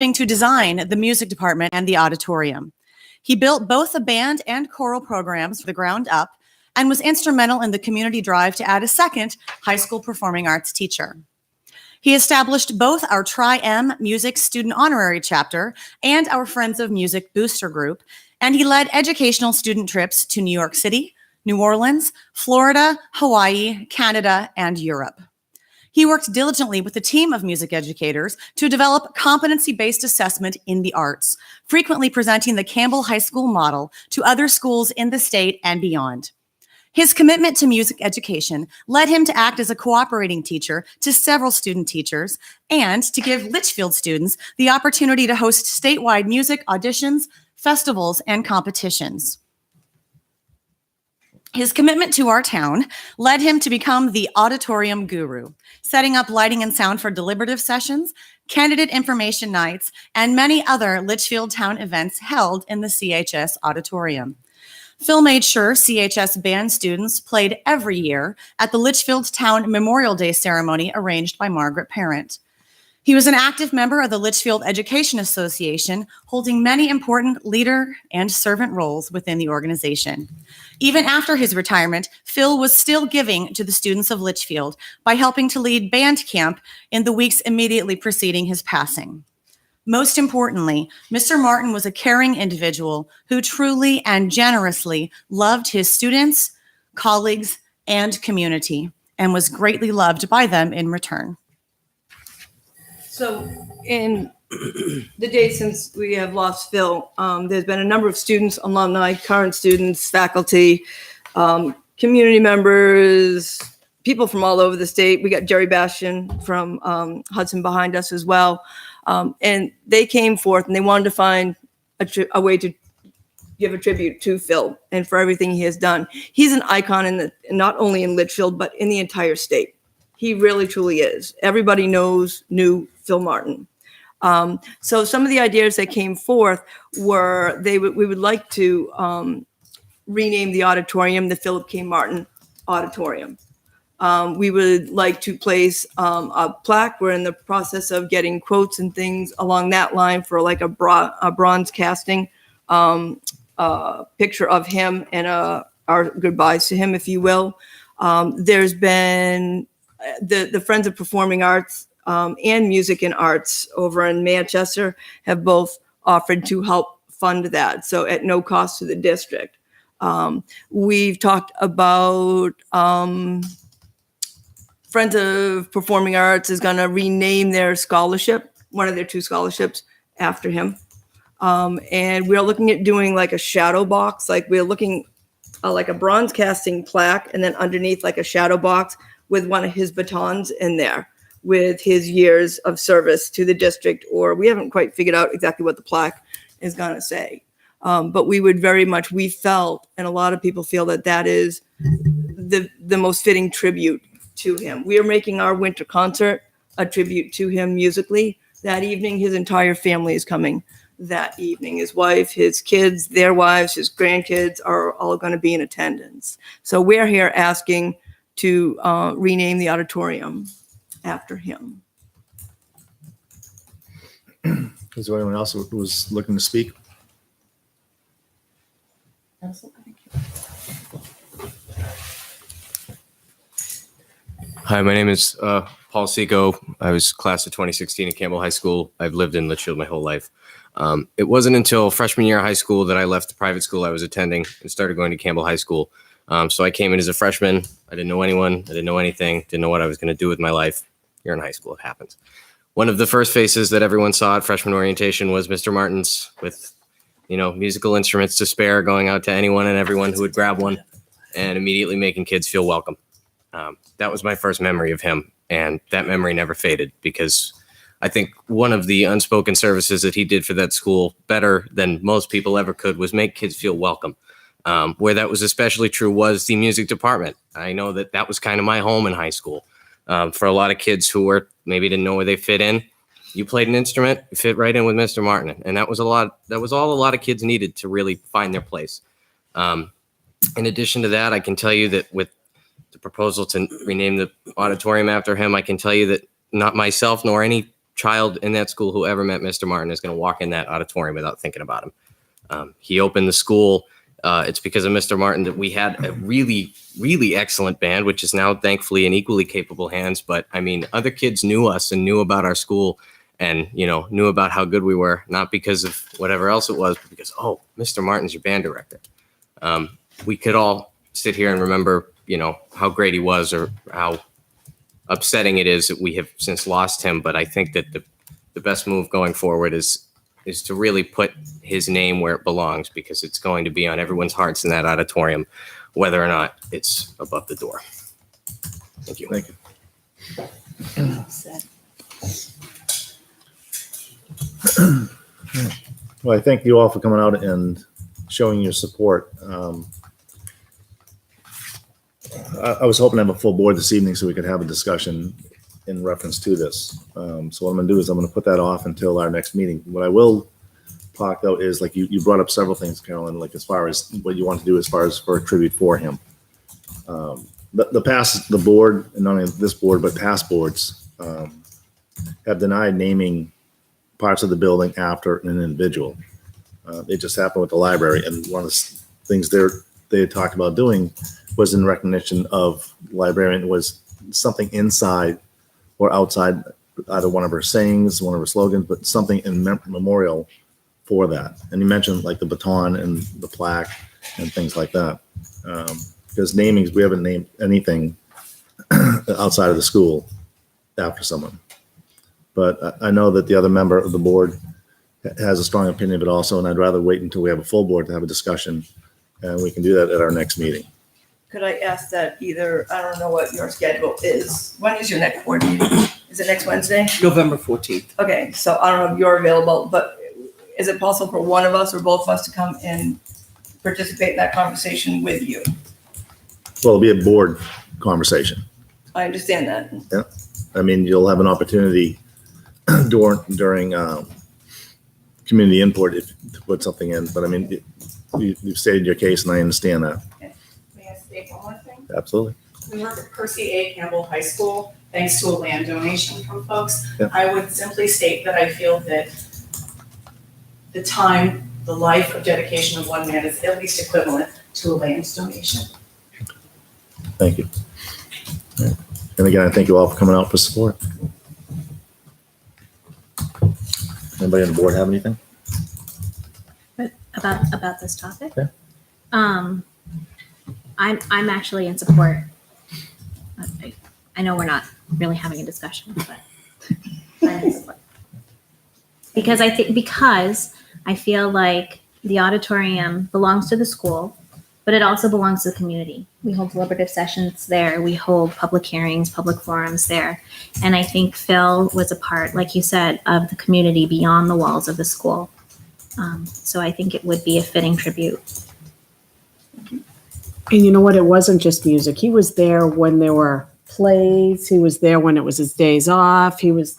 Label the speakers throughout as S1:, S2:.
S1: to design the music department and the auditorium. He built both the band and choral programs from the ground up and was instrumental in the community drive to add a second high school performing arts teacher. He established both our Tri-M Music Student Honorary Chapter and our Friends of Music Booster Group, and he led educational student trips to New York City, New Orleans, Florida, Hawaii, Canada, and Europe. He worked diligently with a team of music educators to develop competency-based assessment in the arts, frequently presenting the Campbell High School model to other schools in the state and beyond. His commitment to music education led him to act as a cooperating teacher to several student teachers and to give Litchfield students the opportunity to host statewide music auditions, festivals, and competitions. His commitment to our town led him to become the auditorium guru, setting up lighting and sound for deliberative sessions, candidate information nights, and many other Litchfield town events held in the CHS auditorium. Phil made sure CHS band students played every year at the Litchfield Town Memorial Day ceremony arranged by Margaret Parent. He was an active member of the Litchfield Education Association, holding many important leader and servant roles within the organization. Even after his retirement, Phil was still giving to the students of Litchfield by helping to lead band camp in the weeks immediately preceding his passing. Most importantly, Mr. Martin was a caring individual who truly and generously loved his students, colleagues, and community, and was greatly loved by them in return.
S2: So in the days since we have lost Phil, there's been a number of students, alumni, current students, faculty, community members, people from all over the state. We got Jerry Bastian from Hudson behind us as well. And they came forth and they wanted to find a way to give a tribute to Phil and for everything he has done. He's an icon not only in Litchfield, but in the entire state. He really, truly is. Everybody knew Phil Martin. So some of the ideas that came forth were we would like to rename the auditorium the Philip K. Martin Auditorium. We would like to place a plaque. We're in the process of getting quotes and things along that line for like a bronze casting picture of him and our goodbyes to him, if you will. There's been the Friends of Performing Arts and Music and Arts over in Manchester have both offered to help fund that, so at no cost to the district. We've talked about Friends of Performing Arts is going to rename their scholarship, one of their 2 scholarships, after him. And we're looking at doing like a shadow box, like we're looking like a bronze casting plaque, and then underneath like a shadow box with one of his batons in there with his years of service to the district, or we haven't quite figured out exactly what the plaque is going to say. But we would very much, we felt, and a lot of people feel that is the most fitting tribute to him. We are making our winter concert a tribute to him musically. That evening, his entire family is coming that evening. His wife, his kids, their wives, his grandkids are all going to be in attendance. So we're here asking to rename the auditorium after him.
S3: Is there anyone else who was looking to speak?
S2: Absolutely.
S4: Hi, my name is Paul Seco. I was class of 2016 at Campbell High School. I've lived in Litchfield my whole life. It wasn't until freshman year of high school that I left the private school I was attending and started going to Campbell High School. So I came in as a freshman. I didn't know anyone. I didn't know anything. Didn't know what I was going to do with my life. You're in high school. It happens. One of the first faces that everyone saw at freshman orientation was Mr. Martin's with, musical instruments to spare, going out to anyone and everyone who would grab one and immediately making kids feel welcome. That was my first memory of him. And that memory never faded because I think one of the unspoken services that he did for that school better than most people ever could was make kids feel welcome. Where that was especially true was the music department. I know that was kind of my home in high school. For a lot of kids who maybe didn't know where they fit in, you played an instrument, you fit right in with Mr. Martin. And that was all a lot of kids needed to really find their place. In addition to that, I can tell you that with the proposal to rename the auditorium after him, I can tell you that not myself nor any child in that school who ever met Mr. Martin is going to walk in that auditorium without thinking about him. He opened the school. It's because of Mr. Martin that we had a really, really excellent band, which is now thankfully in equally capable hands. But I mean, other kids knew us and knew about our school and, you know, knew about how good we were, not because of whatever else it was, but because, oh, Mr. Martin's your band director. We could all sit here and remember, you know, how great he was or how upsetting it is that we have since lost him. But I think that the best move going forward is to really put his name where it belongs, because it's going to be on everyone's hearts in that auditorium, whether or not it's above the door. Thank you.
S3: Thank you. Well, I thank you all for coming out and showing your support. I was hoping to have a full board this evening so we could have a discussion in reference to this. So what I'm gonna do is I'm gonna put that off until our next meeting. What I will talk though is, like, you brought up several things, Carolyn, like as far as what you want to do as far as for a tribute for him. The board, and not only this board, but past boards have denied naming parts of the building after an individual. It just happened with the library, and one of the things they had talked about doing was in recognition of librarian, was something inside or outside, either one of her sayings, one of her slogans, but something in memorial for that. And you mentioned like the baton and the plaque and things like that. Because namings, we haven't named anything outside of the school after someone. But I know that the other member of the board has a strong opinion of it also, and I'd rather wait until we have a full board to have a discussion, and we can do that at our next meeting.
S2: Could I ask that either, I don't know what your schedule is. When is your next board meeting? Is it next Wednesday?
S5: November 14th.
S2: Okay, so I don't know if you're available, but is it possible for one of us or both of us to come and participate in that conversation with you?
S3: Well, it'll be a board conversation.
S2: I understand that.
S3: I mean, you'll have an opportunity during community input to put something in, but I mean, you've stated your case, and I understand that.
S6: May I state one more thing?
S3: Absolutely.
S6: We work at Percy A. Campbell High School, thanks to a land donation from folks.
S3: Yeah.
S6: I would simply state that I feel that the time, the life of dedication of one man is at least equivalent to a land donation.
S3: Thank you. All right. And again, I thank you all for coming out for support. Anybody on the board have anything?
S7: About this topic?
S3: Yeah.
S7: I'm actually in support. I know we're not really having a discussion, but I'm in support. Because I feel like the auditorium belongs to the school, but it also belongs to the community. We hold deliberative sessions there. We hold public hearings, public forums there. And I think Phil was a part, like you said, of the community beyond the walls of the school. So I think it would be a fitting tribute.
S5: And you know what? It wasn't just music. He was there when there were plays. He was there when it was his days off.
S2: It was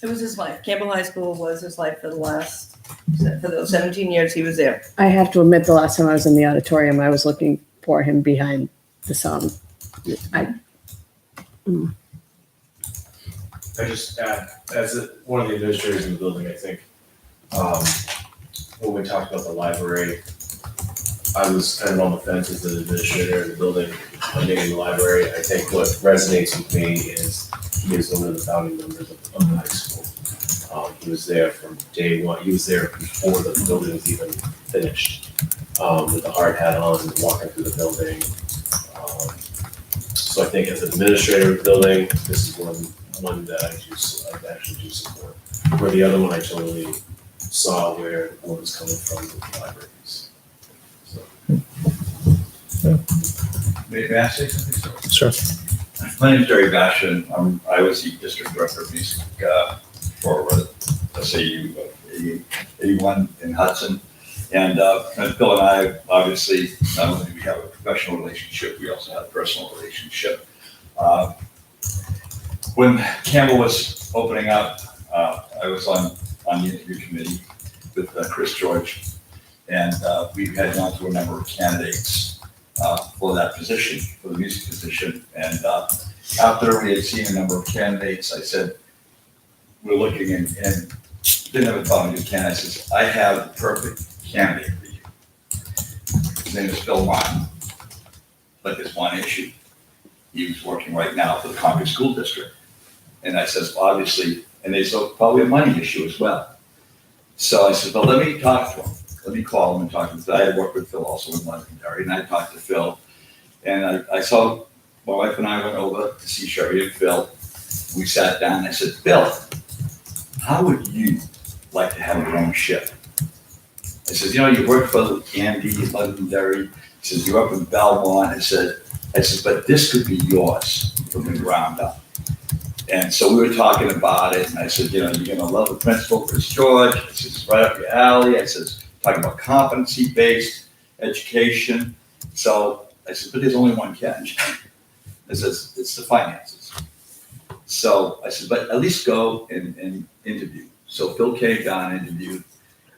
S2: his life. Campbell High School was his life for those 17 years he was there.
S5: I have to admit, the last time I was in the auditorium, I was looking for him behind the sound.
S8: I just add, as one of the administrators in the building, I think, when we talked about the library, I was kind of on the fence as an administrator in the building, funding the library. I think what resonates with me is he is one of the founding members of the high school. He was there from day one. He was there before the building was even finished, with the hard hat on, walking through the building. So I think as an administrator of the building, this is one that I actually do support. Where the other one I totally saw where the board was coming from with the libraries. So.
S9: May I say something?
S3: Sure.
S9: My name is Jerry Bashan. I was the district director of music for SAU 81 in Hudson. And Bill and I, obviously, not only do we have a professional relationship, we also have a personal relationship. When Campbell was opening up, I was on the interview committee with Chris George, and we had gone through a number of candidates for that position, for the music position. And after we had seen a number of candidates, I said, we're looking and didn't have a problem with Ken. I says, I have the perfect candidate for you. His name is Phil Martin. But there's one issue. He was working right now for the Concord School District. And I says, obviously, and there's probably a money issue as well. So I said, well, let me talk to him. Let me call him and talk to him. I had worked with Phil also in Londonderry, and I talked to Phil. And I saw, my wife and I went over to see Sherry and Phil. We sat down and I said, Phil, how would you like to have your own ship? I said, you know, you work for Andy in Londonderry. He says, you're up in Belmont. I said, but this could be yours from the ground up. And so we were talking about it, and I said, you know, you're going to love the principal, Chris George. I said, it's right up your alley. I said, talking about competency-based education. So I said, but there's only one catch. I said, it's the finances. So I said, but at least go and interview. So Phil came down and interviewed,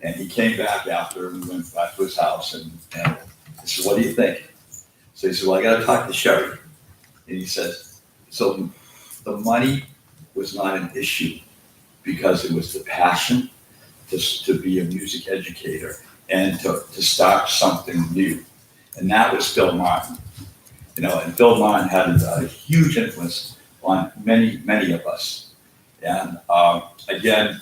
S9: and he came back after, and we went back to his house, and I said, what do you think? So he said, well, I got to talk to Sherry. And he said, so the money was not an issue because it was the passion to be a music educator and to start something new. And that was Phil Martin. You know, and Phil Martin had a huge influence on many, many of us. And again,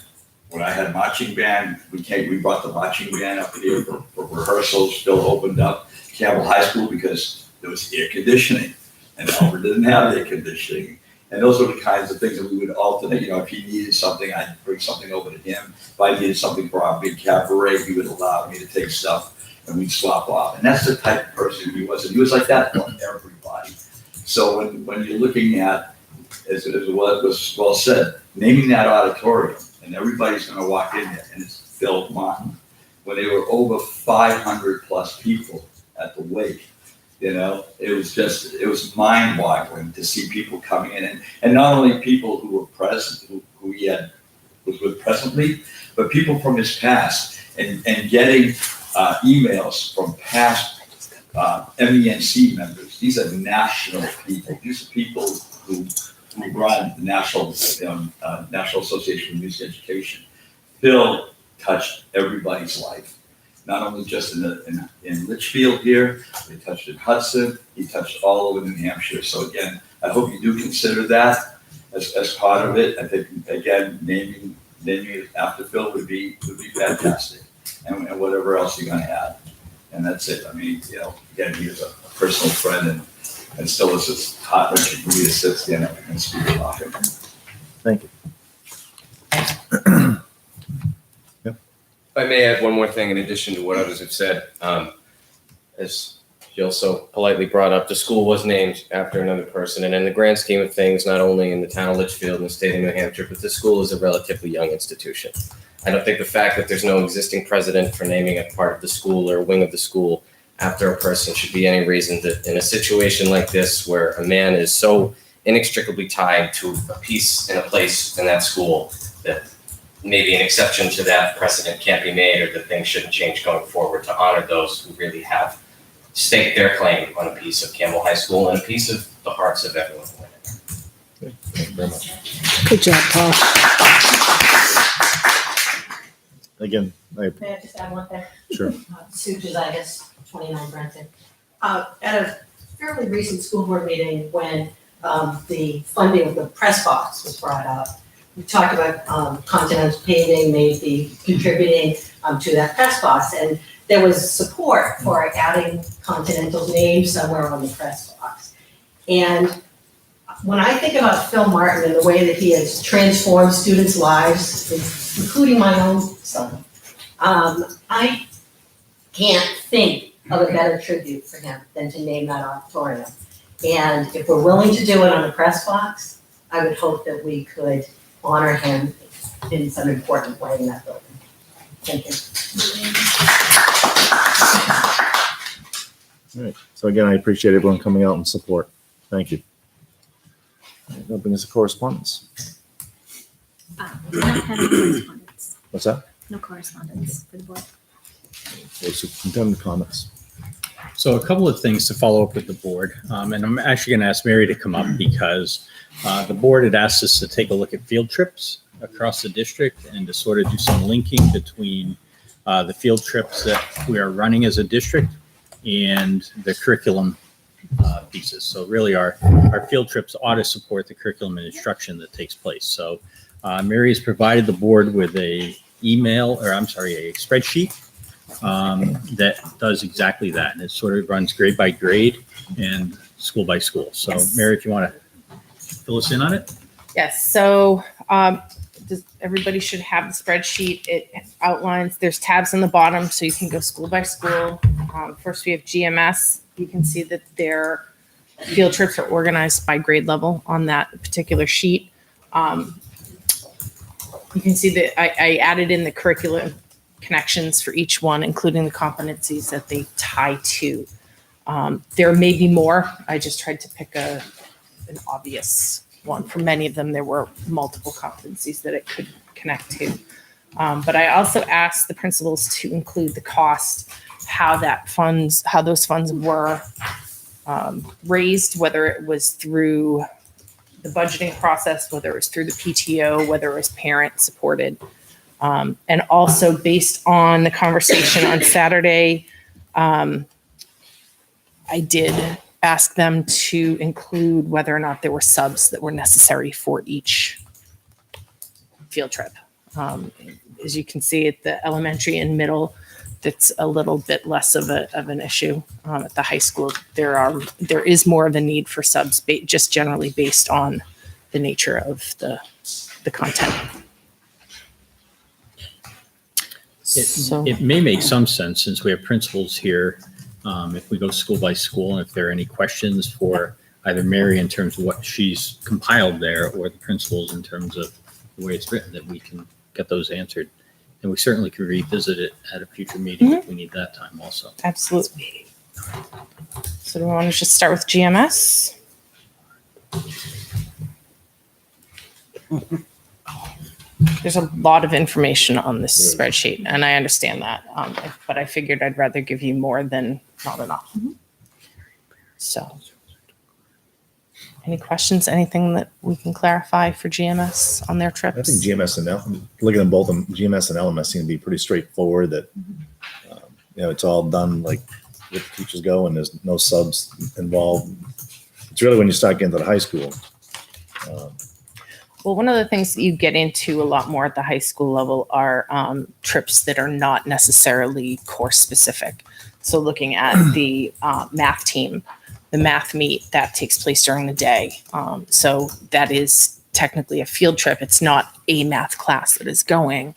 S9: when I had a marching band, we brought the marching band up here for rehearsals. Phil opened up Campbell High School because there was air conditioning, and Albert didn't have air conditioning. And those were the kinds of things that we would alternate. You know, if he needed something, I'd bring something over to him. If I needed something for our big cabaret, he would allow me to take stuff and we'd swap off. And that's the type of person he was. And he was like that for everybody. So when you're looking at, as it was well said, naming that auditorium, and everybody's going to walk in there, and it's Phil Martin. When there were over 500 plus people at the wake, you know, it was mind-boggling to see people coming in, and not only people who were present, who he was with presently, but people from his past, and getting emails from past MENC members. These are national people. These are people who run the National Association for Music Education. Phil touched everybody's life. Not only just in Litchfield here, he touched in Hudson, he touched all over New Hampshire. So again, I hope you do consider that as part of it. I think, again, naming it after Phil would be fantastic. And whatever else you're gonna add. And that's it. I mean, you know, again, he was a personal friend and still is as heart-wrenching for me to sit stand up and speak about him.
S3: Thank you.
S4: If I may add one more thing in addition to what others have said, as Jill so politely brought up, the school was named after another person. And in the grand scheme of things, not only in the town of Litchfield and the state of New Hampshire, but the school is a relatively young institution. I don't think the fact that there's no existing precedent for naming a part of the school or a wing of the school after a person should be any reason that in a situation like this, where a man is so inextricably tied to a piece and a place in that school, that maybe an exception to that precedent can't be made, or that things shouldn't change going forward to honor those who really have staked their claim on a piece of Campbell High School and a piece of the hearts of everyone who went in there.
S3: Thank you very much.
S5: Good job, Paul.
S3: Again,
S10: May I just add one thing?
S3: sure.
S10: Sue Josias, 29 Brenton. At a fairly recent school board meeting, when the funding of the press box was brought up, we talked about Continental Paving may be contributing to that press box, and there was support for adding Continental's name somewhere on the press box. And when I think about Phil Martin and the way that he has transformed students' lives, including my own son, I can't think of a better tribute for him than to name that auditorium. And if we're willing to do it on a press box, I would hope that we could honor him in some important way in that building. Thank you.
S3: All right. So again, I appreciate everyone coming out in support. Thank you. That brings us to correspondence.
S7: We don't have any correspondence.
S3: What's that?
S7: No correspondence for the board.
S3: Well, superintendent comments.
S11: So a couple of things to follow up with the board. And I'm actually going to ask Mary to come up because the board had asked us to take a look at field trips across the district and to sort of do some linking between the field trips that we are running as a district and the curriculum pieces. So really our field trips ought to support the curriculum and instruction that takes place. So Mary has provided the board with a spreadsheet that does exactly that. And it sort of runs grade by grade and school by school. So Mary, if you want to fill us in on it.
S12: Yes, so everybody should have the spreadsheet. It outlines, there's tabs on the bottom, so you can go school by school. First, we have GMS. You can see that their field trips are organized by grade level on that particular sheet. You can see that I added in the curriculum connections for each one, including the competencies that they tie to. There may be more. I just tried to pick an obvious one. For many of them, there were multiple competencies that it could connect to. But I also asked the principals to include the cost, how those funds were raised, whether it was through the budgeting process, whether it was through the PTO, whether it was parent supported. And also based on the conversation on Saturday, I did ask them to include whether or not there were subs that were necessary for each field trip. As you can see at the elementary and middle, that's a little bit less of an issue. At the high school, there is more of a need for subs, just generally based on the nature of the content.
S11: It may make some sense, since we have principals here, if we go school by school, and if there are any questions for either Mary in terms of what she's compiled there, or the principals in terms of the way it's written, that we can get those answered. And we certainly could revisit it at a future meeting if we need that time also.
S12: Absolutely. So do we want to just start with GMS? There's a lot of information on this spreadsheet, and I understand that, but I figured I'd rather give you more than not enough. So, any questions, anything that we can clarify for GMS on their trips?
S3: I think GMS and looking at both of them, GMS and LMS seem to be pretty straightforward. That it's all done like with the teachers go, and there's no subs involved. It's really when you start getting to the high school.
S12: Well, one of the things that you get into a lot more at the high school level are trips that are not necessarily course specific. So looking at the math team, the math meet that takes place during the day. So that is technically a field trip. It's not a math class that is going.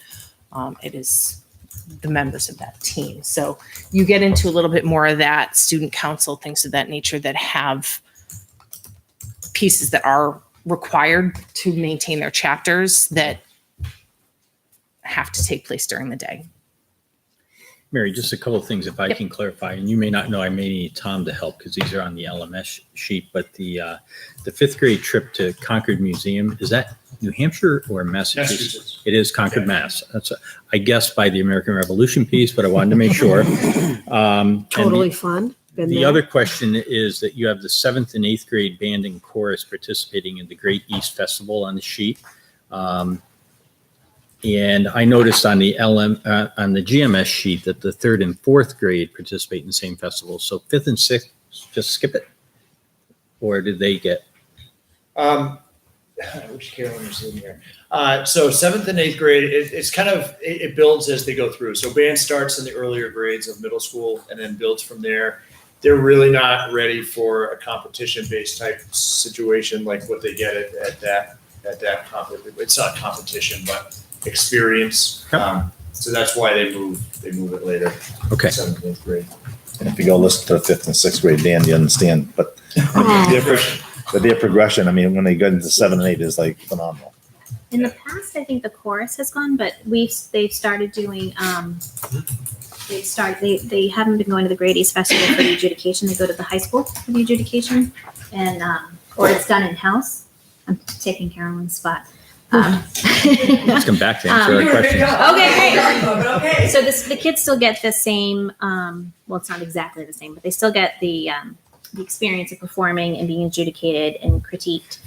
S12: It is the members of that team. So you get into a little bit more of that, student council, things of that nature that have pieces that are required to maintain their chapters that have to take place during the day.
S11: Mary, just a couple of things if I can clarify, and you may not know, I may need Tom to help because these are on the LMS sheet, but the fifth grade trip to Concord Museum, is that New Hampshire or Massachusetts? It is Concord, Mass. That's I guess by the American Revolution piece, but I wanted to make sure.
S5: Totally fun.
S11: The other question is that you have the 7th and 8th grade band and chorus participating in the Great East Festival on the sheet. And I noticed on the on the GMS sheet that the 3rd and 4th grade participate in the same festival. So 5th and 6th, just skip it? Or did they get?
S13: I wish Carolyn was in here. So 7th and 8th grade, it's kind of, it builds as they go through. So band starts in the earlier grades of middle school and then builds from there. They're really not ready for a competition-based type situation like what they get at that competition. It's not competition, but experience. So that's why they move it later.
S11: Okay.
S13: 7th and 8th grade.
S3: And if you go listen to the 5th and 6th grade band, you understand. But their progression, I mean, when they get into 7 and 8 is like phenomenal.
S7: In the past, I think the chorus has gone, but they've started doing. They haven't been going to the Great East Festival for the adjudication. They go to the high school for the adjudication, and or it's done in house. I'm taking Carolyn's spot.
S11: Let's come back to answer our questions.
S7: Okay, great. So the kids still get the same. Well, it's not exactly the same, but they still get the the experience of performing and being adjudicated and critiqued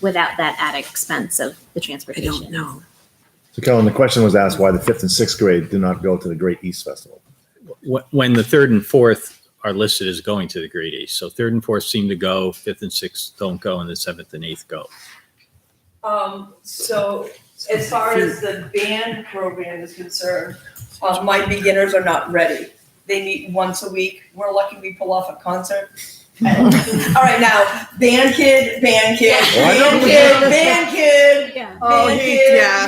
S7: without that added expense of the transportation.
S3: So Kellen, the question was asked why the 5th and 6th grade do not go to the Great East Festival.
S11: When the 3rd and 4th are listed as going to the Great East, so 3rd and 4th seem to go, 5th and 6th don't go, and the 7th and 8th go.
S2: So as far as the band program is concerned, my beginners are not ready. They meet once a week. We're lucky we pull off a concert. All right, now, band kid, band kid, band kid.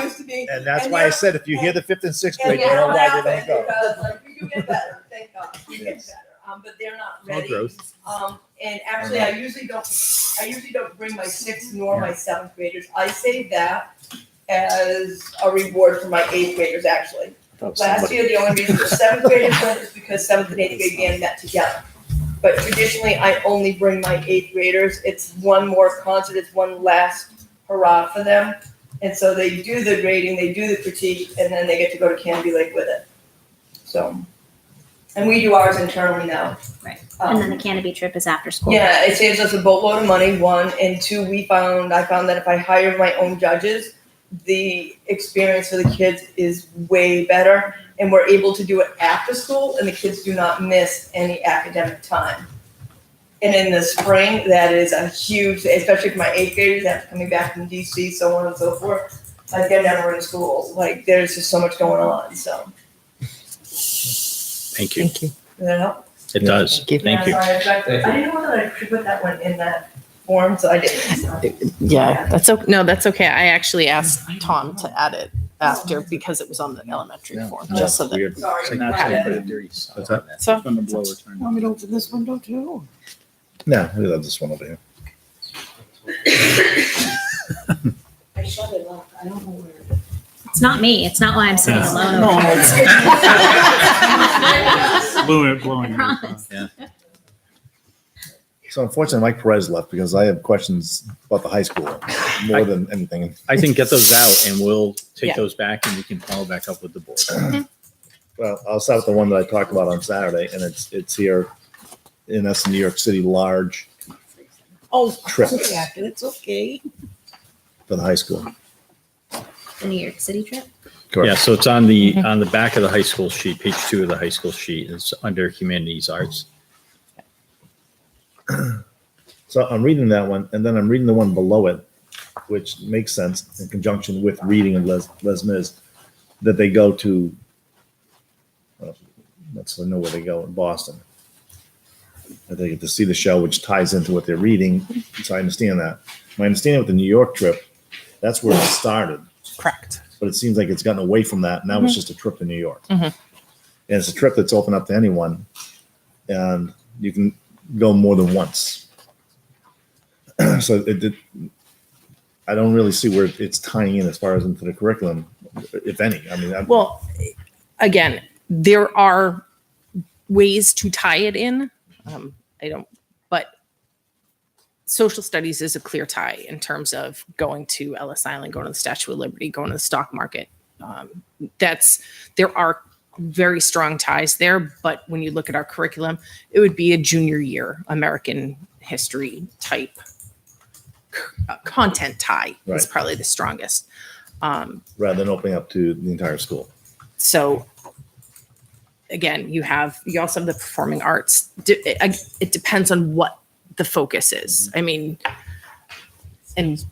S2: Used to be.
S3: And that's why I said, if you hear the 5th and 6th grade, you know why they don't go.
S2: Because, like, we do get better, thank God, we get better, but they're not ready.
S11: growth.
S2: And actually, I usually don't bring my 6th nor my 7th graders. I save that as a reward for my 8th graders, actually. Last year, the only reason the 7th graders went is because 7th and 8th grade band met together. But traditionally, I only bring my 8th graders. It's one more concert, it's one last hurrah for them. And so they do the grading, they do the critique, and then they get to go to Canby Lake with it. So, and we do ours internally now.
S7: Right. And then the Canopy trip is after school.
S2: Yeah, it saves us a boatload of money, one, and two, I found that if I hire my own judges, the experience for the kids is way better, and we're able to do it after school, and the kids do not miss any academic time. And in the spring, that is a huge, especially for my 8th graders after coming back from DC, so on and so forth. Like, they're never in school. Like, there's just so much going on, so.
S11: Thank you.
S12: Thank you.
S2: Does that help?
S11: It does. Thank you.
S2: Yeah, sorry, I didn't know that I could put that one in that form, so I didn't. So.
S12: Yeah, that's okay. No, that's okay. I actually asked Tom to add it after because it was on the elementary form, just so that.
S11: Weird.
S2: Sorry.
S11: So now it's gonna put a dirty sign
S3: What's that?
S11: on that.
S12: So-
S11: When the blower turns on.
S5: Want me to open this window too?
S3: No, we love this one over here.
S10: I shut it off. I don't know where.
S7: It's not me. It's not why I'm sitting
S11: Yeah.
S7: alone.
S5: No,
S7: over here.
S11: Blowing
S7: I promise.
S3: So unfortunately, Mike Perez left because I have questions about the high school more than anything.
S11: I think get those out and we'll take
S12: Yeah.
S11: those back and we can follow back up with the board.
S3: Well, I'll start with the one that I talked about on Saturday, and it's here in us, New York City, large
S5: Oh,
S3: trips
S5: it's okay.
S3: for the high school.
S7: The New York City trip.
S11: Yeah, so it's on the back of the high school sheet, page 2 of the high school sheet. It's under humanities arts.
S3: So I'm reading that one, and then I'm reading the one below it, which makes sense in conjunction with reading of Les Mis, that they go to, let's know where they go, in Boston. That they get to see the show, which ties into what they're reading, so I understand that. My understanding with the New York trip, that's where it started,
S12: Correct.
S3: but it seems like it's gotten away from that. Now it's just a trip to New York.
S12: Mhm.
S3: And it's a trip that's open up to anyone, and you can go more than once. So I don't really see where it's tying in as far as into the curriculum, if any. I mean,
S12: Well, again, there are ways to tie it in. But social studies is a clear tie in terms of going to Ellis Island, going to the Statue of Liberty, going to the stock market. There are very strong ties there, but when you look at our curriculum, it would be a junior year American history type content tie is
S3: Right.
S12: probably the strongest.
S3: rather than opening up to the entire school.
S12: So again, you also have the performing arts. It depends on what the focus is. I mean, and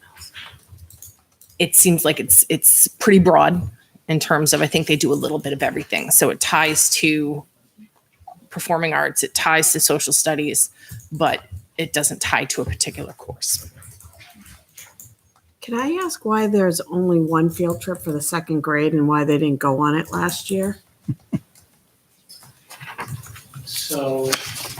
S12: it seems like it's pretty broad in terms of, I think they do a little bit of everything. So it ties to performing arts, it ties to social studies, but it doesn't tie to a particular course.
S5: Can I ask why there's only one field trip for the 2nd grade and why they didn't go on it last year?
S14: So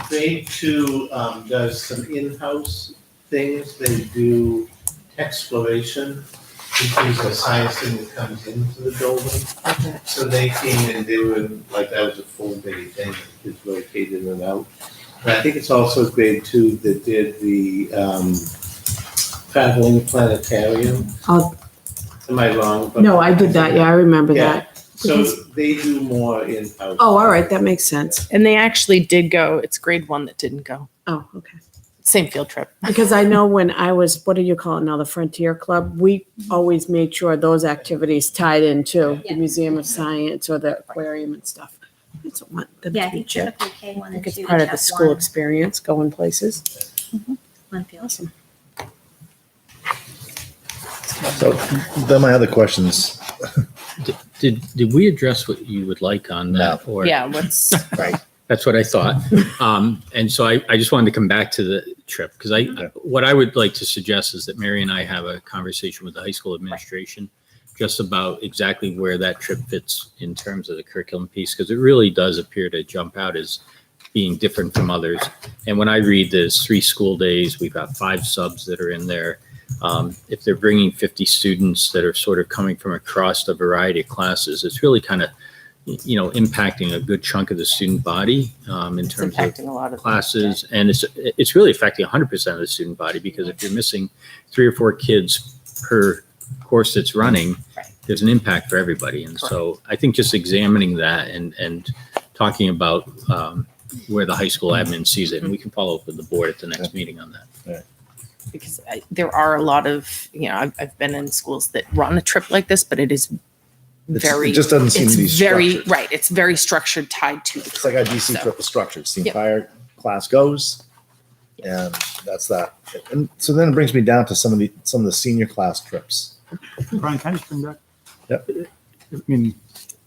S14: grade 2 does some in-house things. They do exploration, which is a science thing that comes into the building. So they came and they were like, that was a full day thing, kids rotated it out. And I think it's also grade 2 that did the traveling planetarium.
S5: Oh,
S14: Am I wrong? But-
S5: no, I did that. Yeah, I remember
S14: Yeah.
S5: that.
S14: So they do more in-house.
S5: Oh, all right, that makes sense.
S12: And they actually did go. It's grade 1 that didn't go.
S5: Oh, okay.
S12: Same field trip.
S5: Because I know when I was, what do you call it now, the Frontier Club, we always made sure those activities tied into the Museum of Science or the aquarium and stuff. That's what them
S7: Yeah, I
S5: to be
S7: think
S5: checked.
S7: typically K1
S5: I
S7: and
S5: think it's
S7: 2
S5: part
S7: each
S5: of the
S7: have
S5: school
S7: one.
S5: experience, going places.
S7: One field.
S3: So then my other questions,
S11: Did we address what you would like on that? Or
S12: Yeah, what's
S3: right?
S11: That's what I thought. And so I just wanted to come back to the trip because what I would like to suggest is that Mary and I have a conversation with the high school administration just about exactly where that trip fits in terms of the curriculum piece, because it really does appear to jump out as being different from others. And when I read there's 3 school days, we've got 5 subs that are in there. If they're bringing 50 students that are sort of coming from across a variety of classes, it's really kind of, impacting a good chunk of the student body in terms of
S12: impacting a lot of
S11: classes. And it's really affecting 100% of the student body, because if you're missing 3 or 4 kids per course that's running, there's an impact for everybody. And so I think just examining that and talking about where the high school admin sees it, and we can follow up with the board at the next meeting on that.
S12: because there are a lot of, I've been in schools that run a trip like this, but it is very,
S3: it just doesn't seem to be
S12: very,
S3: structured.
S12: right. It's very structured, tied to the
S3: It's like our DC
S12: so.
S3: trip is structured. It's the
S12: Yep.
S3: entire class goes, and that's that. And so then it brings me down to some of the senior class trips.
S15: Brian, can I just bring back?
S3: Yep.
S15: I mean,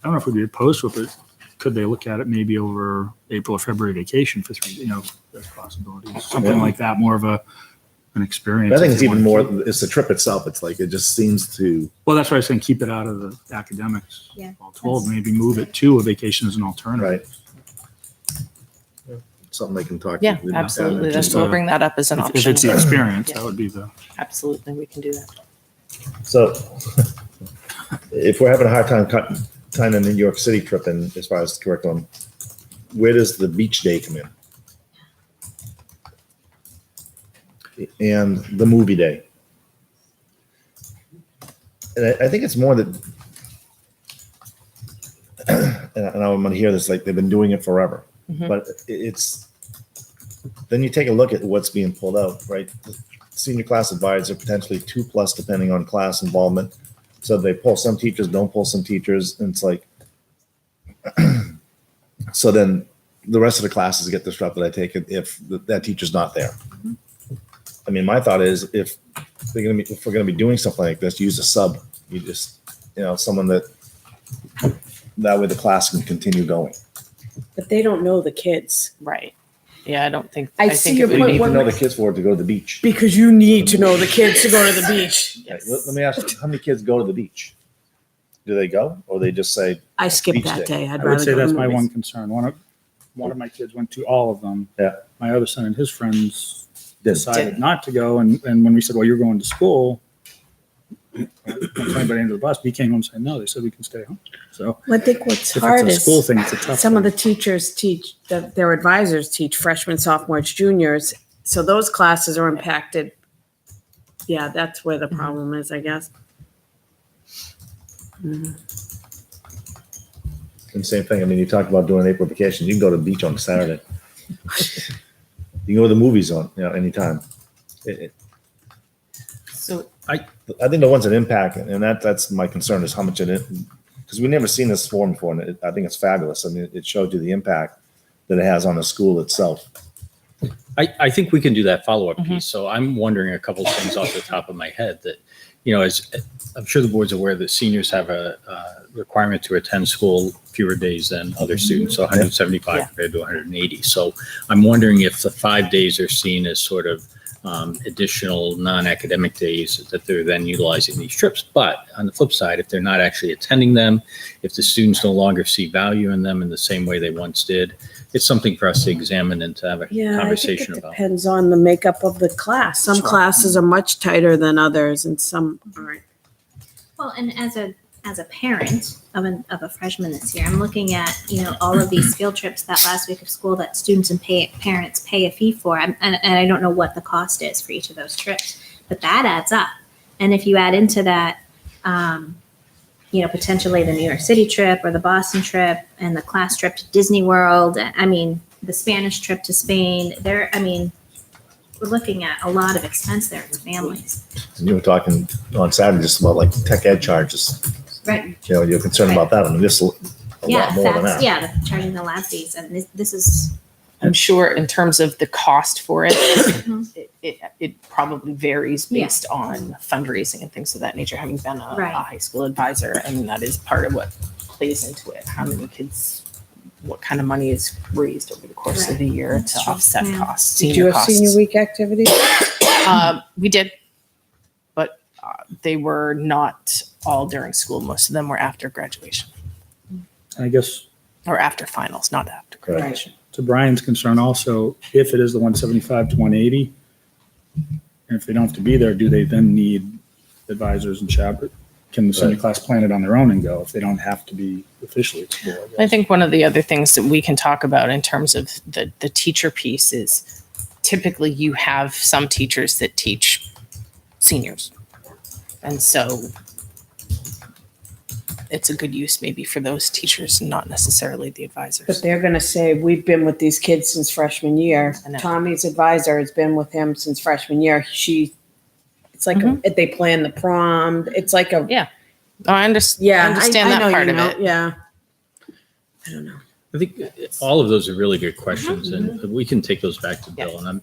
S15: I don't know if we'd be opposed to it, but could they look at it maybe over April or February vacation for 3, there's possibilities, something
S3: Yeah.
S15: like that, more of an experience.
S3: I think
S15: if
S3: it's
S15: they
S3: even
S15: wanted
S3: more.
S15: to.
S3: It's the trip itself. It's like it just seems to.
S15: Well, that's why I was saying keep it out of the academics.
S7: Yeah.
S15: All told, maybe move it to a vacation as an alternative.
S3: Right. Something they can talk.
S12: Yeah,
S3: to the
S12: absolutely.
S3: academic.
S15: Just,
S12: We'll bring that up as an option.
S15: If it's the experience,
S12: Yeah.
S15: that would be the.
S12: Absolutely, we can do that.
S3: So, if we're having a hard time tying a New York City trip in as far as the curriculum, where does the beach day come in? And the movie day. And I think it's more that, and I'm going to hear this, like they've been doing it forever,
S12: Mhm.
S3: but it's, then you take a look at what's being pulled out, right? The senior class advisor, potentially 2+ depending on class involvement. So they pull some teachers, don't pull some teachers, and it's like, so then the rest of the classes get disrupted, I take it, if that teacher's not there. I mean, my thought is if we're going to be doing something like this, use a sub. You just, someone that way the class can continue going.
S5: But they don't know the kids.
S12: Right. Yeah, I don't think.
S5: I
S12: think
S5: see
S12: it
S5: your
S12: would
S3: You
S5: point.
S12: be-
S3: need to know the kids for it to go to the beach.
S5: Because you need to know the kids to go to the beach.
S3: Right, let me ask you, how many kids go to the beach? Do they go, or they just say,
S5: I skipped
S3: Beach
S5: that
S3: day.
S5: day. I'd
S15: I
S5: rather
S15: would say
S5: go to
S15: that's my
S5: movies.
S15: one concern. One of my kids went to all of them.
S3: Yeah.
S15: My other son and his friends
S3: Did.
S15: decided not to go, and when we said, "Well, you're going to school," anybody into the bus, we came home and said, "No." They said we can stay home. So
S5: Well, I think what's
S15: if
S5: hard
S15: it's a
S5: is
S15: school thing, it's a tough.
S5: some of
S15: thing.
S5: the teachers teach, their advisors teach freshmen, sophomores, juniors. So those classes are impacted. Yeah, that's where the problem is, I guess.
S3: and same thing, I mean, you talked about doing April vacation, you can go to the beach on Saturday. You can go to the movies on, anytime.
S12: So
S3: I think the ones that impact, and that's my concern, is how much it is, because we've never seen this form before, and I think it's fabulous. I mean, it showed you the impact that it has on the school itself.
S11: I think we can do that follow-up piece. So I'm wondering a couple of things off the top of my head that, as I'm sure the board's aware that seniors have a requirement to attend school fewer days than other students, so 175
S12: Yeah.
S11: compared to 180. So I'm wondering if the 5 days are seen as sort of additional non-academic days that they're then utilizing these trips. But on the flip side, if they're not actually attending them, if the students no longer see value in them in the same way they once did, it's something for us to examine and to have a
S5: Yeah, I think
S11: conversation
S5: it
S11: about.
S5: depends on the makeup of the class. Some classes are much tighter than others and some aren't.
S7: Well, and as a parent of a freshman this year, I'm looking at, all of these field trips that last week of school that students and parents pay a fee for. And I don't know what the cost is for each of those trips, but that adds up. And if you add into that, potentially the New York City trip or the Boston trip and the class trip to Disney World. I mean, the Spanish trip to Spain. We're looking at a lot of expense there as families.
S3: And you were talking on Saturday just about like tech ed charges.
S7: Right.
S3: You're concerned about that. I mean, this is a lot more than that.
S7: Yeah, charging the lab fees. And this is,
S12: I'm sure in terms of the cost for it, it probably varies based on fundraising and things of that nature, having been a high school advisor. And that is part of what plays into it. How many kids, what kind of money is raised over the course of the year to offset costs,
S5: Did you have senior week activities?
S12: We did, but they were not all during school. Most of them were after graduation
S15: I guess
S12: or after finals, not after graduation.
S15: to Brian's concern also, if it is the 175 to 180, and if they don't have to be there, do they then need advisors and chaperones? Can the senior class plan it on their own and go if they don't have to be officially at school?
S12: I think one of the other things that we can talk about in terms of the teacher piece is typically you have some teachers that teach seniors. And so it's a good use maybe for those teachers, not necessarily the advisors.
S5: But they're going to say, we've been with these kids since freshman year.
S12: I know.
S5: Tommy's advisor has been with him since freshman year. It's like they plan the prom. It's like a
S12: I understand that part of it.
S5: Yeah. I don't know.
S11: I think all of those are really good questions, and we can take those back to Bill. And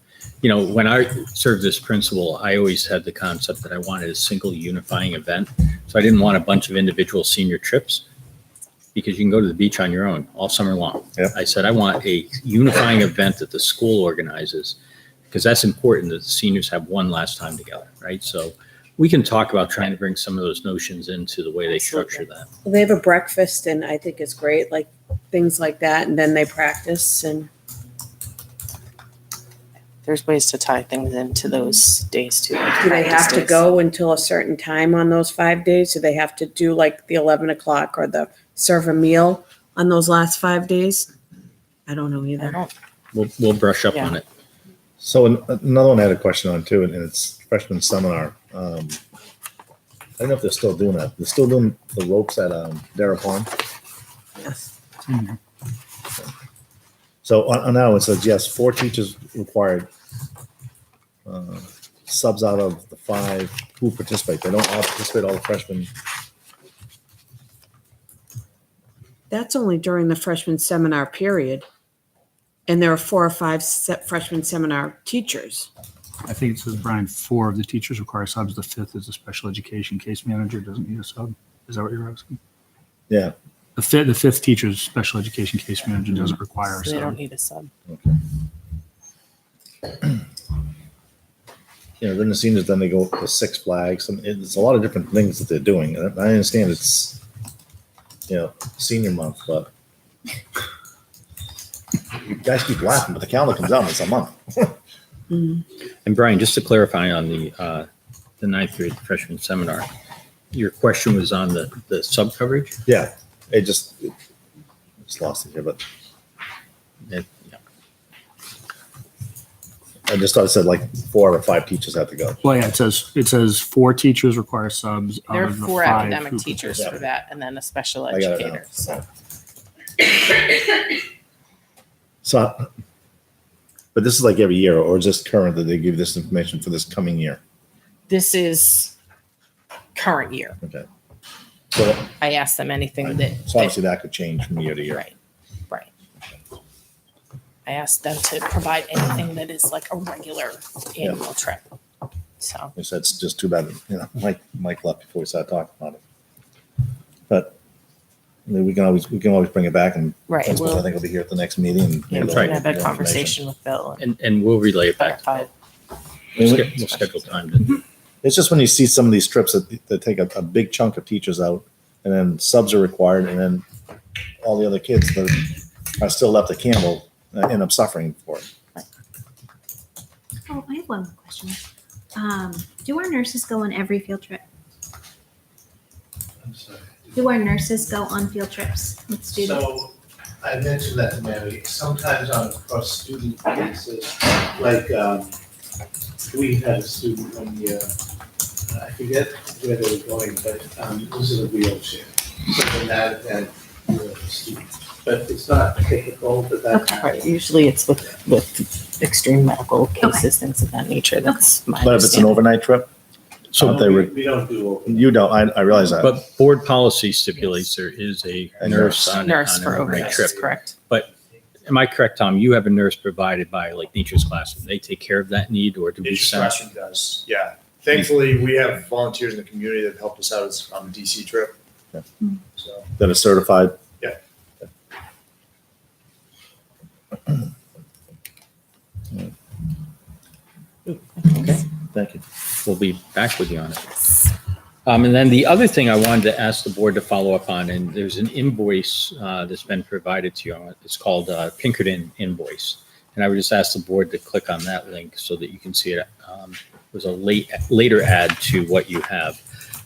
S11: when I served as principal, I always had the concept that I wanted a single unifying event. So I didn't want a bunch of individual senior trips because you can go to the beach on your own all summer long.
S3: Yep.
S11: I said I want a unifying event that the school organizes because that's important that the seniors have one last time together, right? So we can talk about trying to bring some of those notions into the way they structure that.
S5: Well, they have a breakfast, and I think it's great, like things like that. And then they practice. And
S12: There's ways to tie things into those days too. like
S5: do they
S12: practice
S5: have to
S12: days.
S5: go until a certain time on those 5 days? Do they have to do like the 11 o'clock or the serve a meal on those last 5 days? I don't know
S12: I
S5: either.
S12: don't-
S11: We'll brush up
S12: Yeah.
S11: on it.
S3: So another one I had a question on too, and it's freshman seminar. I don't know if they're still doing that. They're still doing the ropes at Dara Pond.
S5: Yes.
S3: So on that one, it says, yes, 4 teachers required. Subs out of the 5 who participate. They don't all participate, all the freshmen.
S5: That's only during the freshman seminar period. And there are 4 or 5 freshman seminar teachers.
S15: I think it says, Brian, 4 of the teachers require subs. The 5th is a special education case manager, doesn't need a sub. Is that what you're asking?
S3: Yeah.
S15: The fifth teacher's special education case manager doesn't require a
S12: So they don't
S15: sub.
S12: need a sub.
S3: Then the seniors, then they go to Six Flags. And it's a lot of different things that they're doing. And I understand it's, senior month, but you guys keep laughing, but the calendar comes out and it's a month.
S11: And Brian, just to clarify on the 9th grade freshman seminar, your question was on the sub coverage?
S3: Yeah, it just lost it here, but
S11: Yeah.
S3: I just thought it said like 4 or 5 teachers have to go.
S15: Well, yeah, it says 4 teachers require subs.
S12: There
S15: out
S12: are
S15: of the
S12: 4
S15: 5
S12: academic
S15: who
S12: teachers
S3: participate.
S12: for that, and then a special
S3: I got it now.
S12: educator. So
S3: So, but this is like every year, or is this current that they give this information for this coming year?
S12: this is current year.
S3: Okay. So,
S12: I asked them anything that.
S3: so obviously that could change from year to year.
S12: Right. I asked them to provide anything that is like a regular annual trip. So
S3: I said it's just too bad, Mike left before we started talking about it. But I mean, we can always bring it back and
S12: Right,
S3: principals, I
S12: we'll-
S3: think will be here at the next meeting. And
S12: yeah,
S3: maybe
S12: we're
S3: they'll
S12: gonna have
S3: more
S12: that conversation with Bill and
S11: And we'll relay it back.
S12: clarify.
S11: We'll schedule time to.
S3: It's just when you see some of these trips that take a big chunk of teachers out, and then subs are required, and then all the other kids that are still left at Campbell end up suffering for it.
S7: Oh, I have one more question. Do our nurses go on every field trip?
S14: I'm sorry.
S7: Do our nurses go on field trips with students?
S14: So I mentioned that to Mary, sometimes on a cross-student basis, like, we had a student one year, I forget where they were going, but, it was in a wheelchair. from that event to the students. But it's not typical, but that's.
S7: Okay.
S12: Right, usually it's with extreme medical cases, things of that nature. That's my
S3: But if it's an
S12: understanding.
S3: overnight trip,
S11: So,
S3: Aren't they re-
S14: We don't do overnight.
S3: you don't, I realize that.
S11: but board policy stipulates there is a
S3: A
S11: nurse on
S12: Nurse
S11: an
S12: for
S11: overnight
S12: overnight,
S11: trip.
S12: correct?
S11: Am I correct, Tom? You have a nurse provided by like Nature's Classroom. They take care of that need, or do we
S13: Nature's
S11: send?
S13: Classroom does, yeah. Thankfully, we have volunteers in the community that have helped us out on the DC trip.
S3: Yeah.
S13: So,
S3: That is certified.
S13: Yeah.
S11: Okay,
S3: Thank you.
S11: we'll be back with you on it. And then the other thing I wanted to ask the board to follow up on, and there's an invoice that's been provided to you. It's called Pinkerton invoice. And I would just ask the board to click on that link so that you can see it. It was a later add to what you have.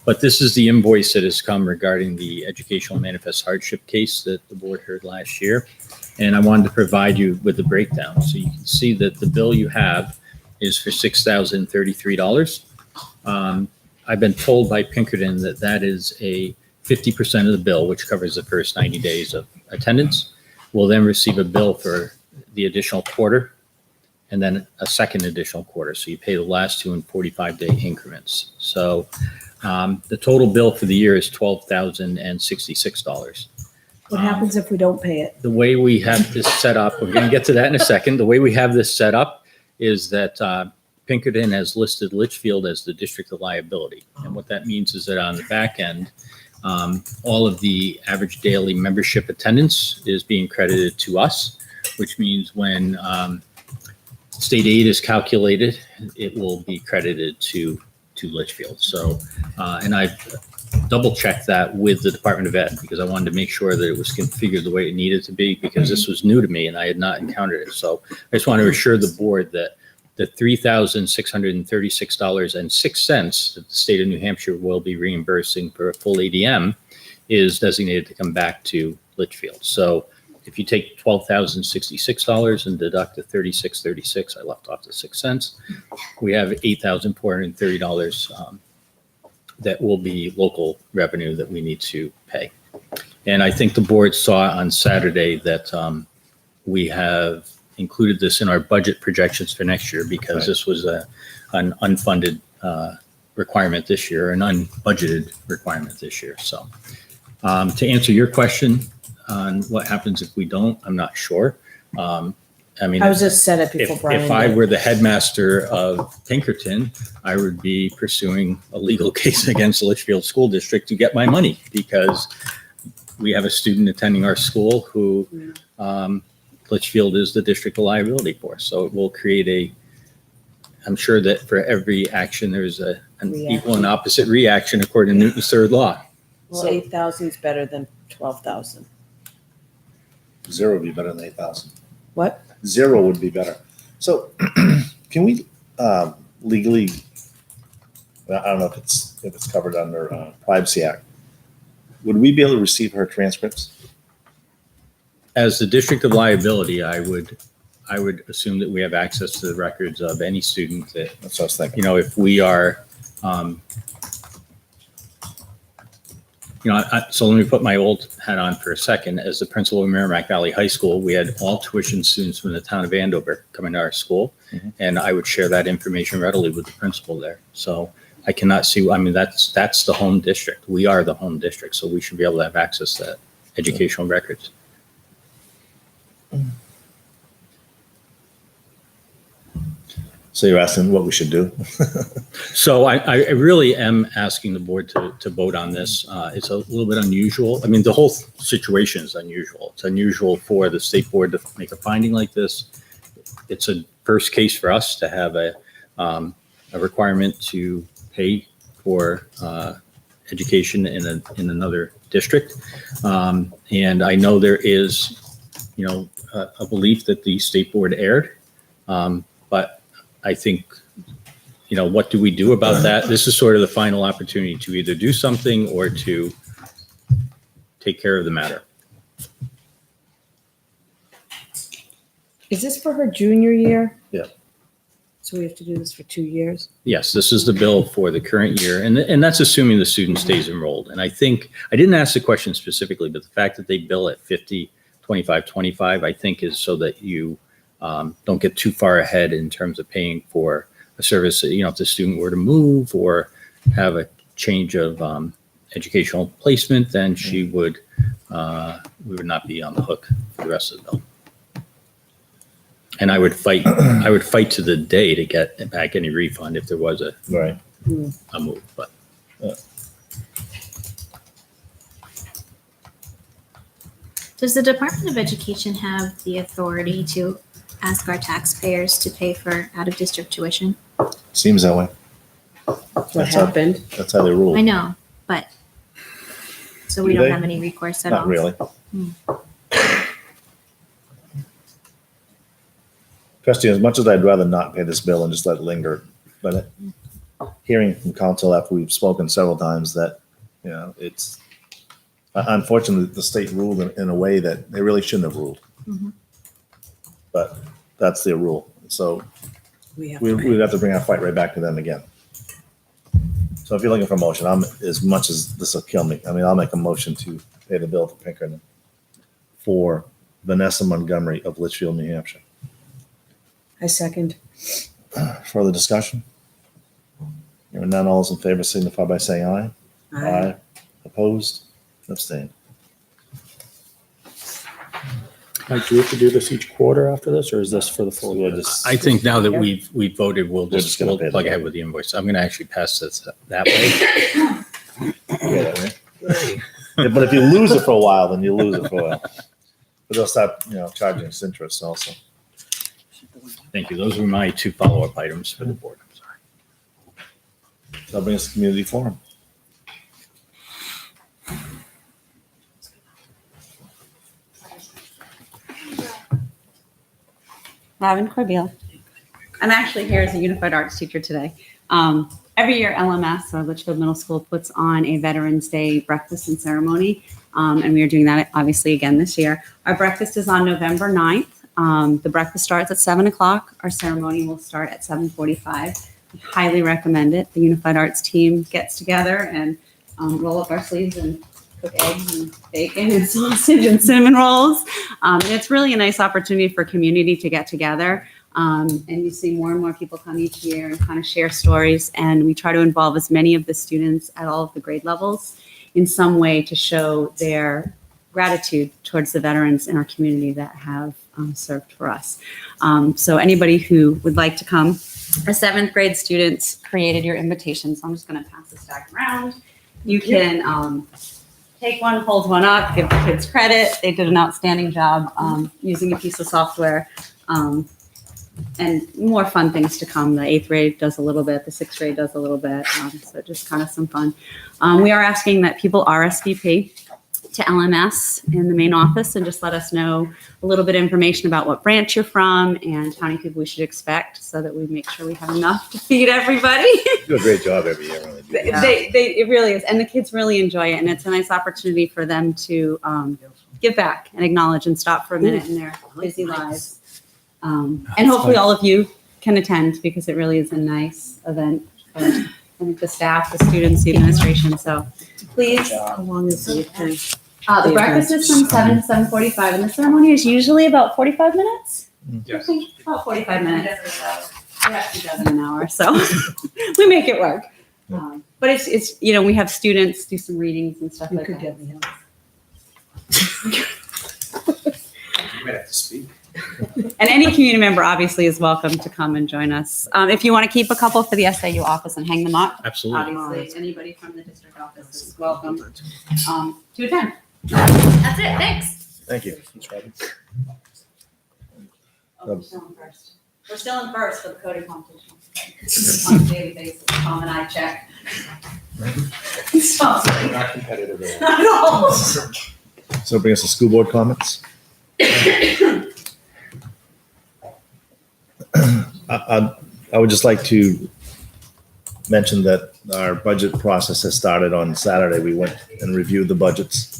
S11: But this is the invoice that has come regarding the educational manifest hardship case that the board heard last year. And I wanted to provide you with the breakdown. So you can see that the bill you have is for $6,033. I've been told by Pinkerton that that is a 50% of the bill, which covers the first 90 days of attendance. We'll then receive a bill for the additional quarter and then a second additional quarter. So you pay the last two in 45-day increments. So the total bill for the year is $12,066.
S5: What happens if we don't pay it?
S11: The way we have this set up, we're going to get to that in a second. The way we have this set up is that Pinkerton has listed Litchfield as the district of liability. And what that means is that on the back end, all of the average daily membership attendance is being credited to us, which means when state aid is calculated, it will be credited to Litchfield. So, and I double checked that with the Department of Ed because I wanted to make sure that it was configured the way it needed to be because this was new to me and I had not encountered it. So I just want to assure the board that the $3,636.06 that the state of New Hampshire will be reimbursing for a full ADM is designated to come back to Litchfield. So if you take $12,066 and deduct the $36.36, I left off the 6 cents, we have $8,430 that will be local revenue that we need to pay. And I think the board saw on Saturday that we have included this in our budget projections for next year because this was an unfunded requirement this year, an unbudgeted requirement this year. So to answer your question on what happens if we don't, I'm not sure. I mean,
S5: I was just said it before Brian.
S11: if I
S5: did.
S11: were the headmaster of Pinkerton, I would be pursuing a legal case against the Litchfield School District to get my money because we have a student attending our school who Litchfield is the district of liability for. So it will create I'm sure that for every action, there's an equal and opposite reaction according to Newton's third law.
S5: Well, 8,000 is better than 12,000.
S3: Zero would be better than 8,000.
S5: What?
S3: Zero would be better. So can we legally, I don't know if it's covered under Privacy Act, would we be able to receive her transcripts?
S11: As the district of liability, I would assume that we have access to the records of any student that,
S3: That's what I was thinking.
S11: you know, if we are, so let me put my old hat on for a second. As the principal of Merrimack Valley High School, we had all tuition students from the town of Andover coming to our school.
S3: Mm-hmm.
S11: And I would share that information readily with the principal there. So I cannot see, I mean, that's the home district. We are the home district, so we should be able to have access to educational records.
S3: So you're asking what we should do?
S11: So I really am asking the board to vote on this. It's a little bit unusual. I mean, the whole situation is unusual. It's unusual for the state board to make a finding like this. It's a first case for us to have a requirement to pay for education in another district. And I know there is, a belief that the state board erred. But I think, what do we do about that? This is sort of the final opportunity to either do something or to take care of the matter.
S5: Is this for her junior year?
S3: Yeah.
S5: So we have to do this for 2 years?
S11: Yes, this is the bill for the current year, and that's assuming the student stays enrolled. And I think, I didn't ask the question specifically, but the fact that they bill at 50, 25, 25, I think is so that you don't get too far ahead in terms of paying for a service. You know, if the student were to move or have a change of educational placement, then we would not be on the hook for the rest of the bill. And I would fight to the day to get back any refund if there was a
S3: Right.
S11: move, but.
S7: Does the Department of Education have the authority to ask our taxpayers to pay for out-of-district tuition?
S3: Seems that way.
S5: What
S3: That's how-
S5: happened?
S3: That's how they rule.
S7: I know, but, so we
S3: Do
S7: don't
S3: they?
S7: have any recourse at all?
S3: Not really. Trustee, as much as I'd rather not pay this bill and just let it linger, but hearing from council after we've spoken several times that, you know, it's unfortunately the state ruled in a way that they really shouldn't have ruled.
S7: Mhm.
S3: But that's their rule. So
S5: We have
S3: we'd have to bring our fight right back to them again. So if you're looking for a motion, as much as this will kill me, I mean, I'll make a motion to pay the bill to Pinkerton for Vanessa Montgomery of Litchfield, New Hampshire.
S5: I second.
S3: Further discussion? Hearing none, all those in favor signify by saying aye. Aye. Opposed? Abstained.
S15: Mike, do we have to do this each quarter after this, or is this for the full
S3: We'll
S15: year?
S3: just-
S11: I think now that we've voted, we'll
S3: We're just
S11: just
S3: gonna pay the
S11: plug
S3: bill.
S11: ahead with the invoice. I'm going to actually pass this that way.
S3: Yeah, that way. Yeah, but if you lose it for a while, then you lose it for a while. But they'll start, charging us interest also.
S11: Thank you. Those were my 2 follow-up items for the board. I'm sorry.
S3: That'll bring us to community forum.
S16: Robin Corbeil. I'm actually here as a unified arts teacher today. Every year, LMS, or Litchfield Middle School, puts on a Veterans Day breakfast and ceremony, and we are doing that obviously again this year. Our breakfast is on November 9th. The breakfast starts at 7 o'clock. Our ceremony will start at 7:45. We highly recommend it. The Unified Arts team gets together and roll up our sleeves and cook eggs and bacon and sausage and cinnamon rolls. And it's really a nice opportunity for community to get together. And you see more and more people come each year and kind of share stories. And we try to involve as many of the students at all of the grade levels in some way to show their gratitude towards the veterans in our community that have served for us. So anybody who would like to come, our 7th grade students created your invitations. I'm just going to pass this back around. You can take one, hold one up, give the kids credit. They did an outstanding job using a piece of software. And more fun things to come. The 8th grade does a little bit, the 6th grade does a little bit. So just kind of some fun. We are asking that people RSVP to LMS in the main office and just let us know a little bit of information about what branch you're from and how many people we should expect so that we make sure we have enough to feed everybody.
S3: You do a great job every year. Really.
S16: It really is. And the kids really enjoy it. And it's a nice opportunity for them to give back and acknowledge and stop for a minute in their busy lives. And hopefully all of you can attend because it really is a nice event for I think the staff, the students, the administration. So please.
S5: How long is the thing?
S16: The breakfast is from 7 to 7:45 and the ceremony is usually about 45 minutes.
S13: Yes.
S16: I think about 45 minutes. We actually does in an hour, so we make it work. But it's we have students do some readings and stuff like that.
S13: You might have to speak.
S16: And any community member obviously is welcome to come and join us. If you want to keep a couple for the SAU office and hang them up,
S11: Absolutely.
S16: obviously anybody from the district office is welcome to attend.
S7: That's it, thanks.
S3: Thank you.
S16: Oh, we're still in first. We're still in first for the coding competition. On a daily basis, Tom and I check. Stop.
S13: Not competitive at all.
S16: Not at all.
S3: So bring us to school board comments. I would just like to mention that our budget process has started on Saturday. We went and reviewed the budgets.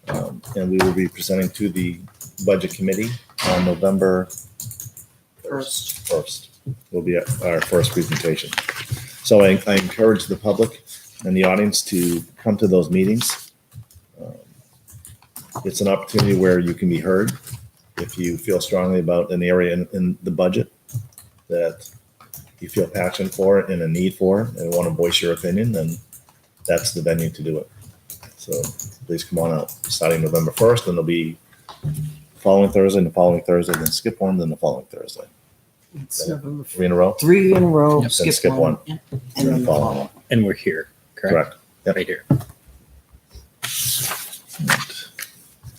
S3: And we will be presenting to the budget committee on November 1st. will be our first presentation. So I encourage the public and the audience to come to those meetings. It's an opportunity where you can be heard. If you feel strongly about an area in the budget that you feel passion for and a need for and want to voice your opinion, then that's the venue to do it. So please come on out, starting November 1st, and it'll be the following Thursday, and the following Thursday, then skip one, then the following Thursday.
S5: It's November
S3: 3 in a row?
S5: 3 in a row.
S3: Then skip one.
S5: And
S3: Then
S5: then
S3: the following one.
S11: And we're here, correct?
S3: Correct. Yep.
S11: Right here.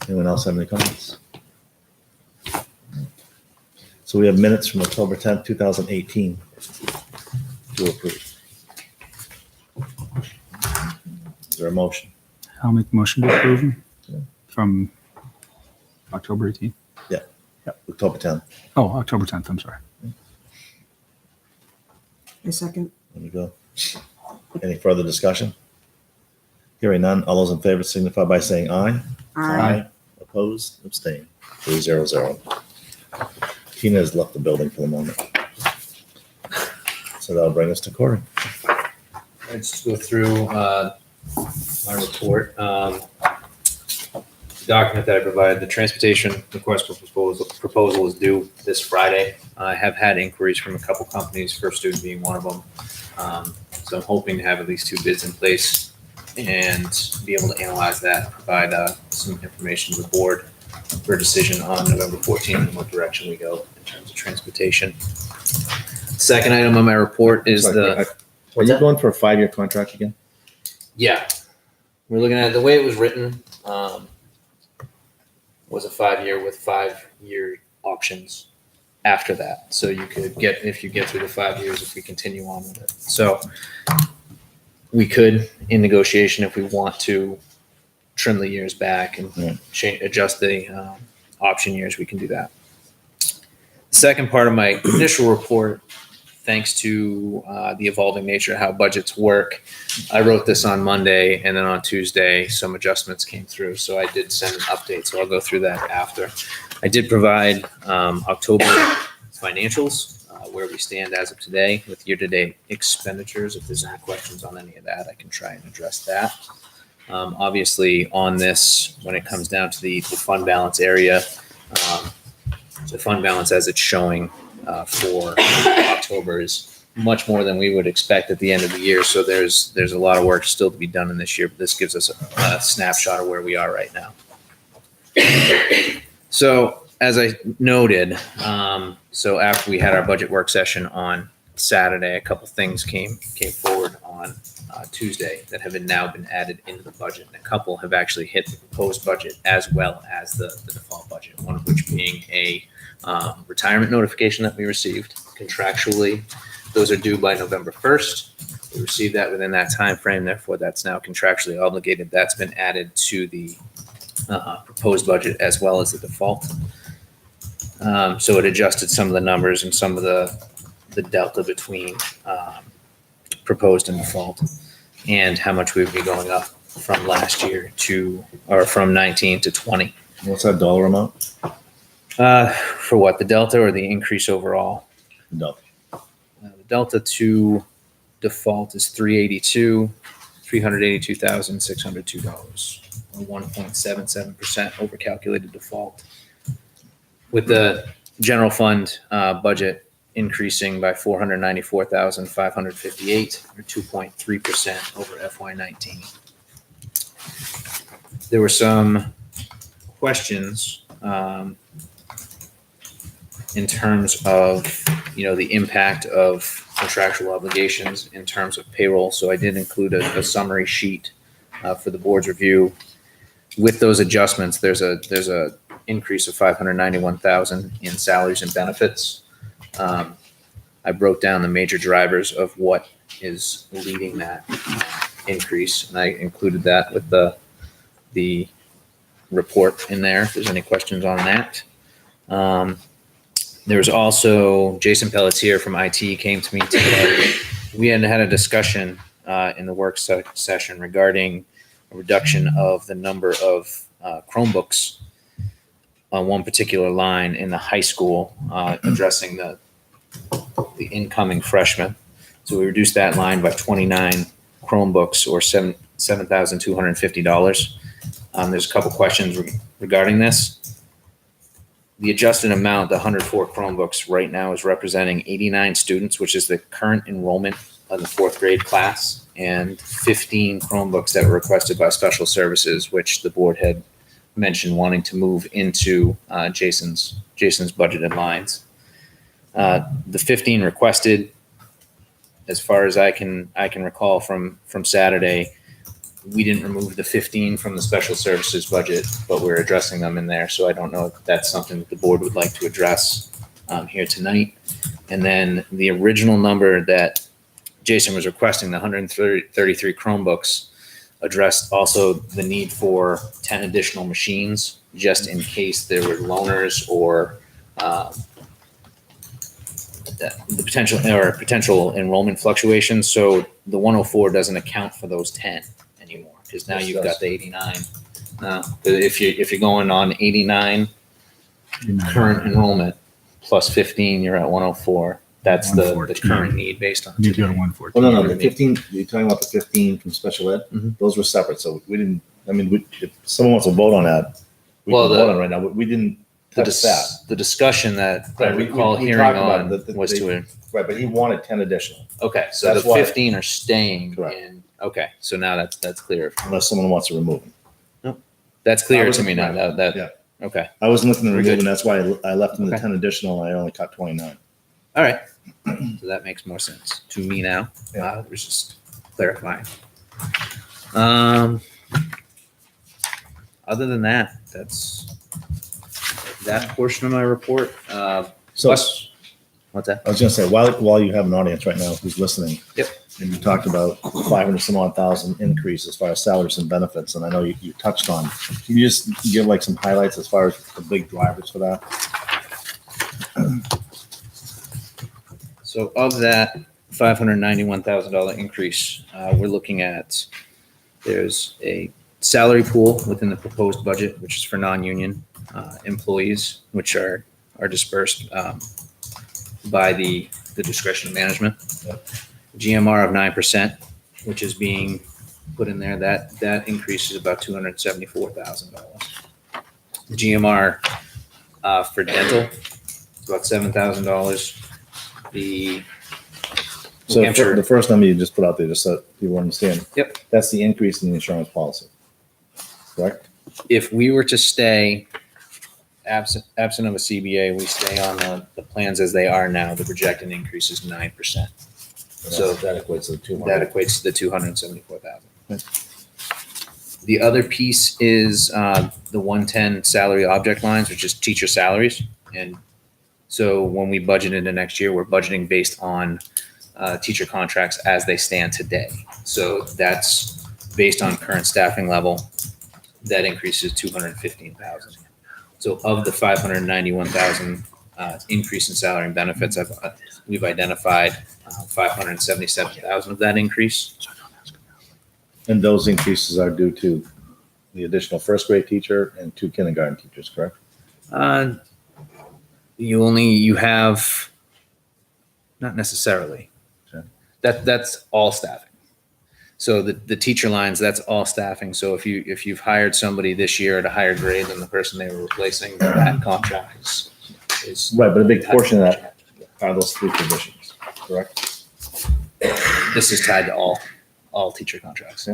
S3: Anyone else have any comments? So we have minutes from October 10th, 2018 to approve. Is there a motion?
S15: I'll make the motion to approve them from October 18th.
S3: October 10th.
S15: Oh, October 10th, I'm sorry.
S5: A second.
S3: There you go. Any further discussion? Hearing none. All those in favor signify by saying aye. Opposed? Abstain. 3-0-0. Tina has left the building for the moment. So that'll bring us to Corey.
S17: Let's just go through my report. The document that I provided, the transportation request for proposal is due this Friday. I have had inquiries from a couple companies, First Student being one of them. So I'm hoping to have at least 2 bids in place and be able to analyze that, provide some information to the board for a decision on November 14th in what direction we go in terms of transportation. Second item on my report is
S3: Are you going for a 5-year contract again?
S17: Yeah, we're looking at the way it was written. Was a 5-year with 5-year options after that. So you could get, if you get through the 5 years, if we continue on with it. So we could, in negotiation, if we want to trim the years back and adjust the option years, we can do that. The second part of my initial report, thanks to the evolving nature of how budgets work, I wrote this on Monday, and then on Tuesday, some adjustments came through. So I did send an update, so I'll go through that after. I did provide October financials, where we stand as of today with year-to-date expenditures. If there's any questions on any of that, I can try and address that. Obviously, on this, when it comes down to the fund balance area, the fund balance as it's showing for October is much more than we would expect at the end of the year. So there's a lot of work still to be done in this year, but this gives us a snapshot of where we are right now. So as I noted, so after we had our budget work session on Saturday, a couple things came forward on Tuesday that have now been added into the budget, and a couple have actually hit the proposed budget as well as the default budget, one of which being a retirement notification that we received contractually. Those are due by November 1st. We received that within that time frame, therefore that's now contractually obligated. That's been added to the proposed budget as well as the default. So it adjusted some of the numbers and some of the delta between proposed and default, and how much we would be going up from last year from 19 to 20.
S3: What's that dollar amount?
S17: For what, the delta or the increase overall?
S3: No.
S17: The delta to default is $382,602, or 1.77% over calculated default. With the general fund budget increasing by $494,558, or 2.3% over FY19. There were some questions in terms of, the impact of contractual obligations in terms of payroll. So I did include a summary sheet for the board's review. With those adjustments, there's a increase of $591,000 in salaries and benefits. I broke down the major drivers of what is leading that increase, and I included that with the report in there. If there's any questions on that. There's also Jason Pelletier from IT came to me today. We had a discussion in the work session regarding a reduction of the number of Chromebooks on one particular line in the high school, addressing the the incoming freshmen. So we reduced that line by 29 Chromebooks or $7,250. There's a couple questions regarding this. The adjusted amount, the 104 Chromebooks right now is representing 89 students, which is the current enrollment of the 4th grade class, and 15 Chromebooks that were requested by special services, which the board had mentioned wanting to move into Jason's budgeted lines. The 15 requested, as far as I can recall from Saturday, we didn't remove the 15 from the special services budget, but we're addressing them in there. So I don't know if that's something that the board would like to address here tonight. And then the original number that Jason was requesting, the 133 Chromebooks, addressed also the need for 10 additional machines, just in case there were loaners or the potential enrollment fluctuations. So the 104 doesn't account for those 10 anymore, because now you've got the 89. If you're going on 89 current enrollment plus 15, you're at 104. That's the current need based on.
S15: You need to go to 114.
S3: Well, no, the 15, you're talking about the 15 from special ed?
S17: Mhm.
S3: Those were separate, so we didn't, if someone wants to vote on that, we
S17: Well,
S3: can vote on it right now, but we didn't touch that.
S17: The discussion that I
S3: Right, we-
S17: recall
S3: we
S17: hearing
S3: talked about
S17: on
S3: it,
S17: was to,
S3: Right, but he wanted 10 additional,
S17: okay, so
S3: That's
S17: the
S3: why-
S17: 15 are staying
S3: Correct.
S17: in, okay, so now that's clear.
S3: unless someone wants to remove them.
S17: That's
S3: I
S17: clear to
S3: wasn't-
S17: me now,
S3: right,
S17: that,
S3: yeah.
S17: okay,
S3: I wasn't looking to
S17: Very
S3: remove
S17: good.
S3: them, that's why I left them the
S17: Okay.
S3: 10 additional, and I only cut 29.
S17: all right. So that makes more sense to me now.
S3: Yeah.
S17: It was just clarifying. Other than that, that's that portion of my report.
S3: So,
S17: Wes, what's that?
S3: I was gonna say, while you have an audience right now who's listening.
S17: Yep.
S3: And you talked about 500 some odd thousand increase as far as salaries and benefits, and I know you touched on, can you just give like some highlights as far as the big drivers for that?
S17: So of that $591,000 increase, we're looking at, there's a salary pool within the proposed budget, which is for non-union employees, which are dispersed by the discretion of management. GMR of 9%, which is being put in there, that increase is about $274,000. The GMR for dental is about $7,000. The
S3: So
S17: New Hampshire-
S3: the first number you just put out there, just so people understand.
S17: Yep.
S3: That's the increase in the insurance policy, correct?
S17: If we were to stay absent of a CBA, we stay on the plans as they are now, the projected increase is 9%. So
S3: that equates to 200.
S17: That equates to the 274,000. The other piece is the 110 salary object lines, which is teacher salaries. And so when we budget into next year, we're budgeting based on teacher contracts as they stand today. So that's based on current staffing level. That increases 215,000. So of the 591,000 increase in salary and benefits, we've identified 577,000 of that increase.
S3: And those increases are due to the additional first grade teacher and 2 kindergarten teachers, correct?
S17: You have, not necessarily.
S3: Okay.
S17: That's all staffing. So the teacher lines, that's all staffing. So if you've hired somebody this year at a higher grade than the person they were replacing, that contract is
S3: Right, but a big portion of that are those 3 positions, correct?
S17: This is tied to all teacher contracts,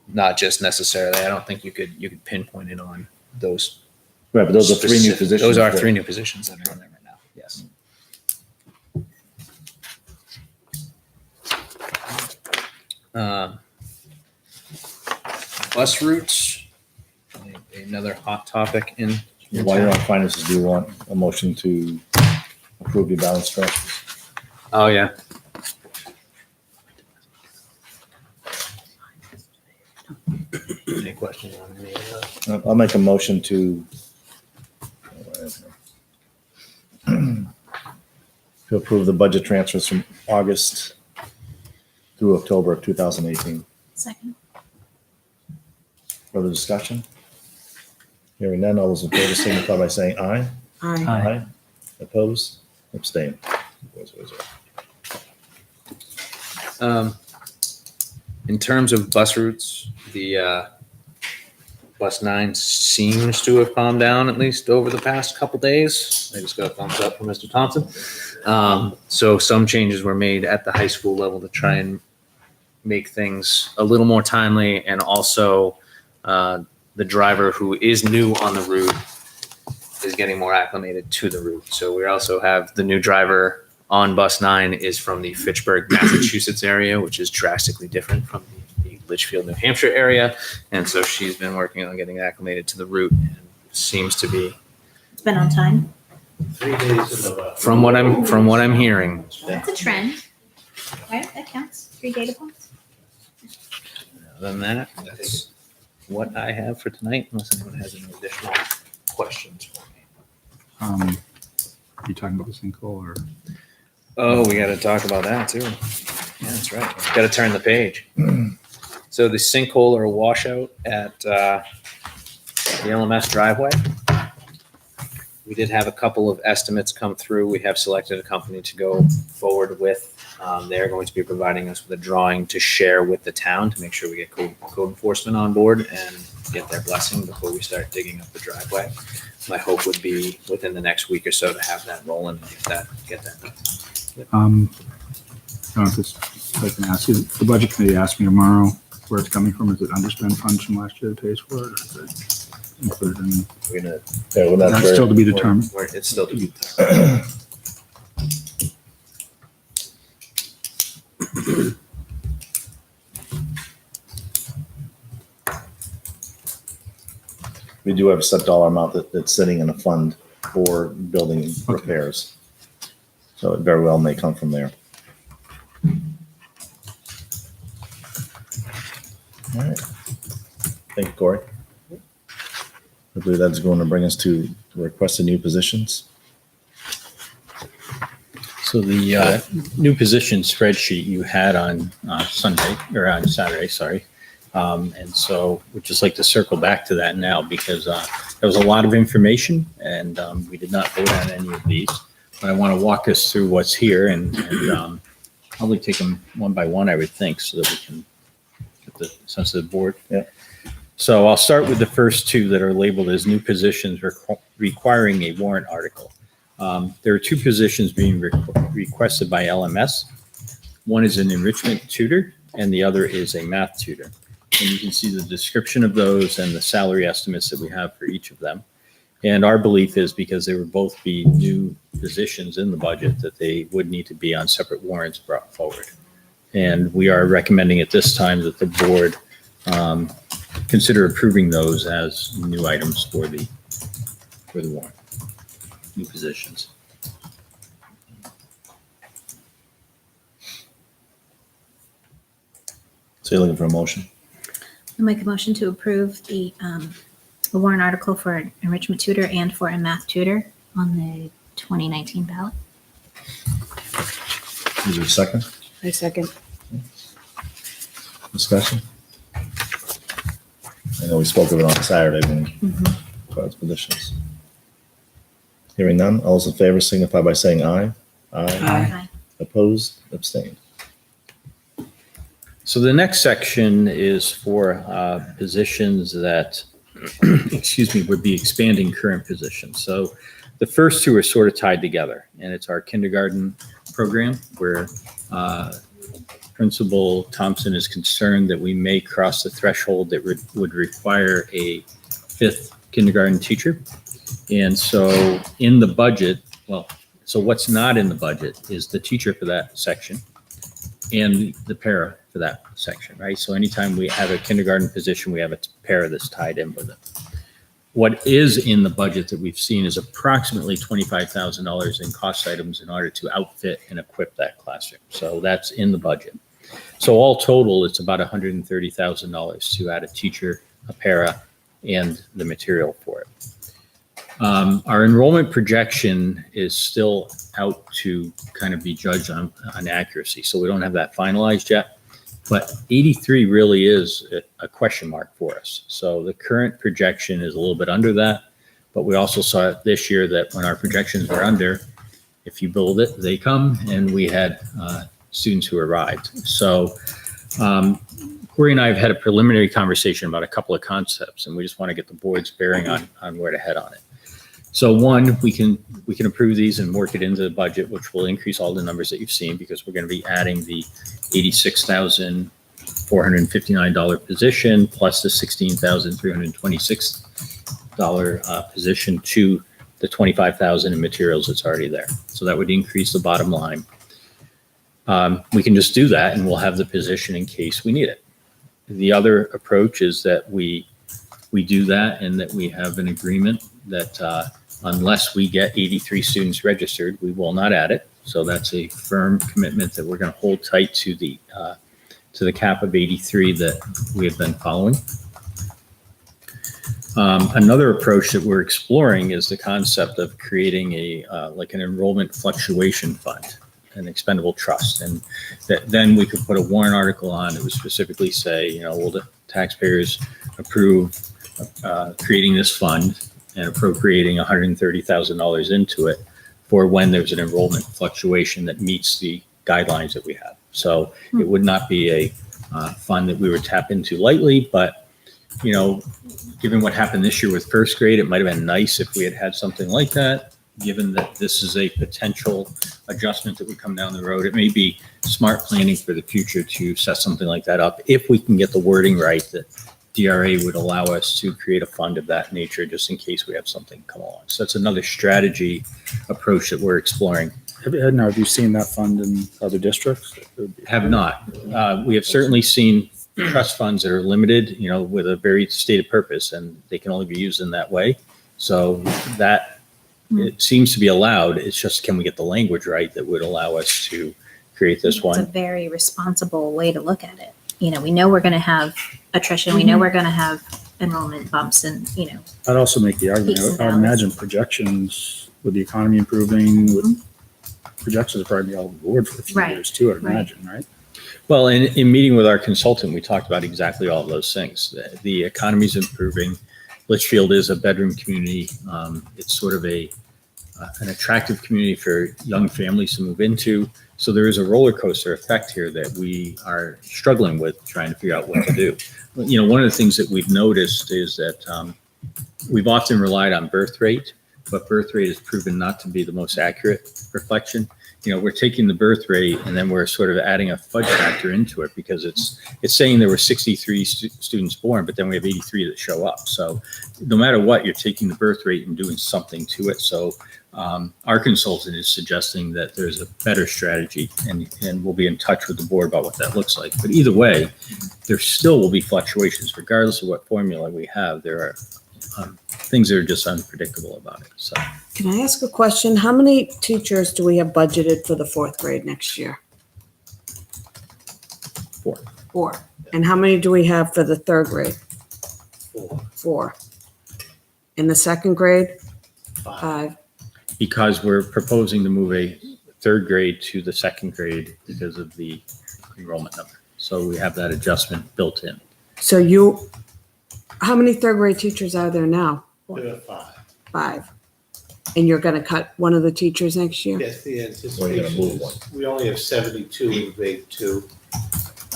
S17: not just necessarily. I don't think you could pinpoint it on those.
S3: Right, but those are 3 new
S17: specific-
S3: positions.
S17: Those are
S3: that-
S17: 3 new positions that are in there right now. Yes. Bus routes, another hot topic in.
S3: While you're on finances, do you want a motion to approve your balance transfers?
S17: Oh, yeah. Any questions on any of that?
S3: I'll make a motion to approve the budget transfers from August through October of 2018.
S7: Second.
S3: Further discussion? Hearing none, all those in favor signify by saying aye.
S5: Aye.
S3: Aye. Opposed? Abstain. 4-0-0.
S17: In terms of bus routes, the bus 9 seems to have calmed down at least over the past couple days. I just got a thumbs up from Mr. Thompson. So some changes were made at the high school level to try and make things a little more timely, and also the driver who is new on the route is getting more acclimated to the route. So we also have the new driver on bus 9 is from the Fitchburg, Massachusetts area, which is drastically different from the Litchfield, New Hampshire area. And so she's been working on getting acclimated to the route and seems to be,
S7: It's been on time.
S14: 3 days in the bus.
S17: from what I'm hearing.
S7: That's a trend. Right, that counts. 3 data points.
S17: Other than that, that's what I have for tonight, unless anyone has any additional questions for me.
S15: You talking about the sinkhole or?
S17: Oh, we got to talk about that too. Yeah, that's right. Got to turn the page. So the sinkhole or washout at the LMS driveway. We did have a couple of estimates come through. We have selected a company to go forward with. They're going to be providing us with a drawing to share with the town to make sure we get code enforcement on board and get their blessing before we start digging up the driveway. My hope would be within the next week or so to have that rolling and get that done.
S15: I don't know if this, if I can ask you, the budget committee asked me tomorrow where it's coming from. Is it underspent funds from last year that pays for it, or is it included in?
S3: We're not
S15: That's
S3: very-
S15: still to be determined.
S17: It's still to be determined.
S3: We do have a set dollar amount that's sitting in a fund for building repairs. So it very well may come from there. All right. Thank you, Corey. I believe that's going to bring us to requested new positions.
S11: So the new position spreadsheet you had on Sunday, or on Saturday, sorry. And so we'd just like to circle back to that now because there was a lot of information and we did not vote on any of these. But I want to walk us through what's here and probably take them one by one, I would think, so that we can get the sense of the board.
S3: Yeah.
S11: So I'll start with the first two that are labeled as new positions requiring a warrant article. There are two positions being requested by LMS. One is an enrichment tutor and the other is a math tutor. And you can see the description of those and the salary estimates that we have for each of them. And our belief is because they would both be new positions in the budget that they would need to be on separate warrants brought forward. And we are recommending at this time that the board consider approving those as new items for the warrant, new positions.
S3: So you're looking for a motion?
S7: I'll make a motion to approve the warrant article for an enrichment tutor and for a math tutor on the 2019 ballot.
S3: Is there a second?
S5: I second.
S3: Discussion? I know we spoke of it on Saturday when we got its positions. Hearing none, all those in favor signify by saying aye.
S7: Aye.
S3: Opposed, abstained.
S11: So the next section is for positions that, excuse me, would be expanding current positions. So the first two are sort of tied together, and it's our kindergarten program where Principal Thompson is concerned that we may cross the threshold that would require a fifth kindergarten teacher. And so in the budget, so what's not in the budget is the teacher for that section and the para for that section, right? So anytime we have a kindergarten position, we have a para that's tied in with it. What is in the budget that we've seen is approximately $25,000 in cost items in order to outfit and equip that classroom. So that's in the budget. So all total, it's about $130,000 to add a teacher, a para, and the material for it. Our enrollment projection is still out to kind of be judged on accuracy. So we don't have that finalized yet, but 83 really is a question mark for us. So the current projection is a little bit under that, but we also saw it this year that when our projections were under, if you build it, they come, and we had students who arrived. So Corey and I have had a preliminary conversation about a couple of concepts, and we just want to get the board's bearing on where to head on it. So one, we can approve these and work it into the budget, which will increase all the numbers that you've seen, because we're going to be adding the $86,459 position plus the $16,326 position to the $25,000 in materials that's already there. So that would increase the bottom line. We can just do that, and we'll have the position in case we need it. The other approach is that we do that, and that we have an agreement that unless we get 83 students registered, we will not add it. So that's a firm commitment that we're going to hold tight to the cap of 83 that we have been following. Another approach that we're exploring is the concept of creating like an enrollment fluctuation fund, an expendable trust, and that then we could put a warrant article on that would specifically say, will the taxpayers approve creating this fund and appropriating $130,000 into it for when there's an enrollment fluctuation that meets the guidelines that we have. So it would not be a fund that we would tap into lightly, but given what happened this year with first grade, it might have been nice if we had had something like that. Given that this is a potential adjustment that would come down the road, it may be smart planning for the future to set something like that up if we can get the wording right, that DRA would allow us to create a fund of that nature just in case we have something come along. So that's another strategy approach that we're exploring.
S15: Have you seen that fund in other districts?
S11: Have not. We have certainly seen trust funds that are limited, with a very stated purpose, and they can only be used in that way. So that it seems to be allowed. It's just, can we get the language right that would allow us to create this one?
S7: It's a very responsible way to look at it. We know we're going to have attrition. We know we're going to have enrollment bumps, and
S15: I'd also make the argument,
S7: Peaks and
S15: I would
S7: valleys.
S15: imagine projections with the economy improving, with projections are probably all over the board for a few
S7: Right,
S15: years too, I'd
S7: right.
S15: imagine, right?
S11: Well, in meeting with our consultant, we talked about exactly all of those things. The economy's improving. Litchfield is a bedroom community. It's sort of an attractive community for young families to move into. So there is a roller coaster effect here that we are struggling with, trying to figure out what to do. One of the things that we've noticed is that we've often relied on birth rate, but birth rate has proven not to be the most accurate reflection. We're taking the birth rate and then we're sort of adding a fudge factor into it, because it's saying there were 63 students born, but then we have 83 that show up. So no matter what, you're taking the birth rate and doing something to it. So our consultant is suggesting that there's a better strategy, and we'll be in touch with the board about what that looks like. But either way, there still will be fluctuations regardless of what formula we have. There are things that are just unpredictable about it. So
S5: Can I ask a question? How many teachers do we have budgeted for the fourth grade next year?
S11: 4.
S5: 4. And how many do we have for the third grade? 4. In the second grade? 5.
S11: because we're proposing to move a third grade to the second grade because of the enrollment number. So we have that adjustment built in.
S5: So how many third grade teachers are there now?
S14: There are 5.
S5: 5. And you're going to cut one of the teachers next year?
S14: Yes, the
S3: We're gonna
S14: anticipation
S3: move one.
S14: is, we only have 72 in grade 2.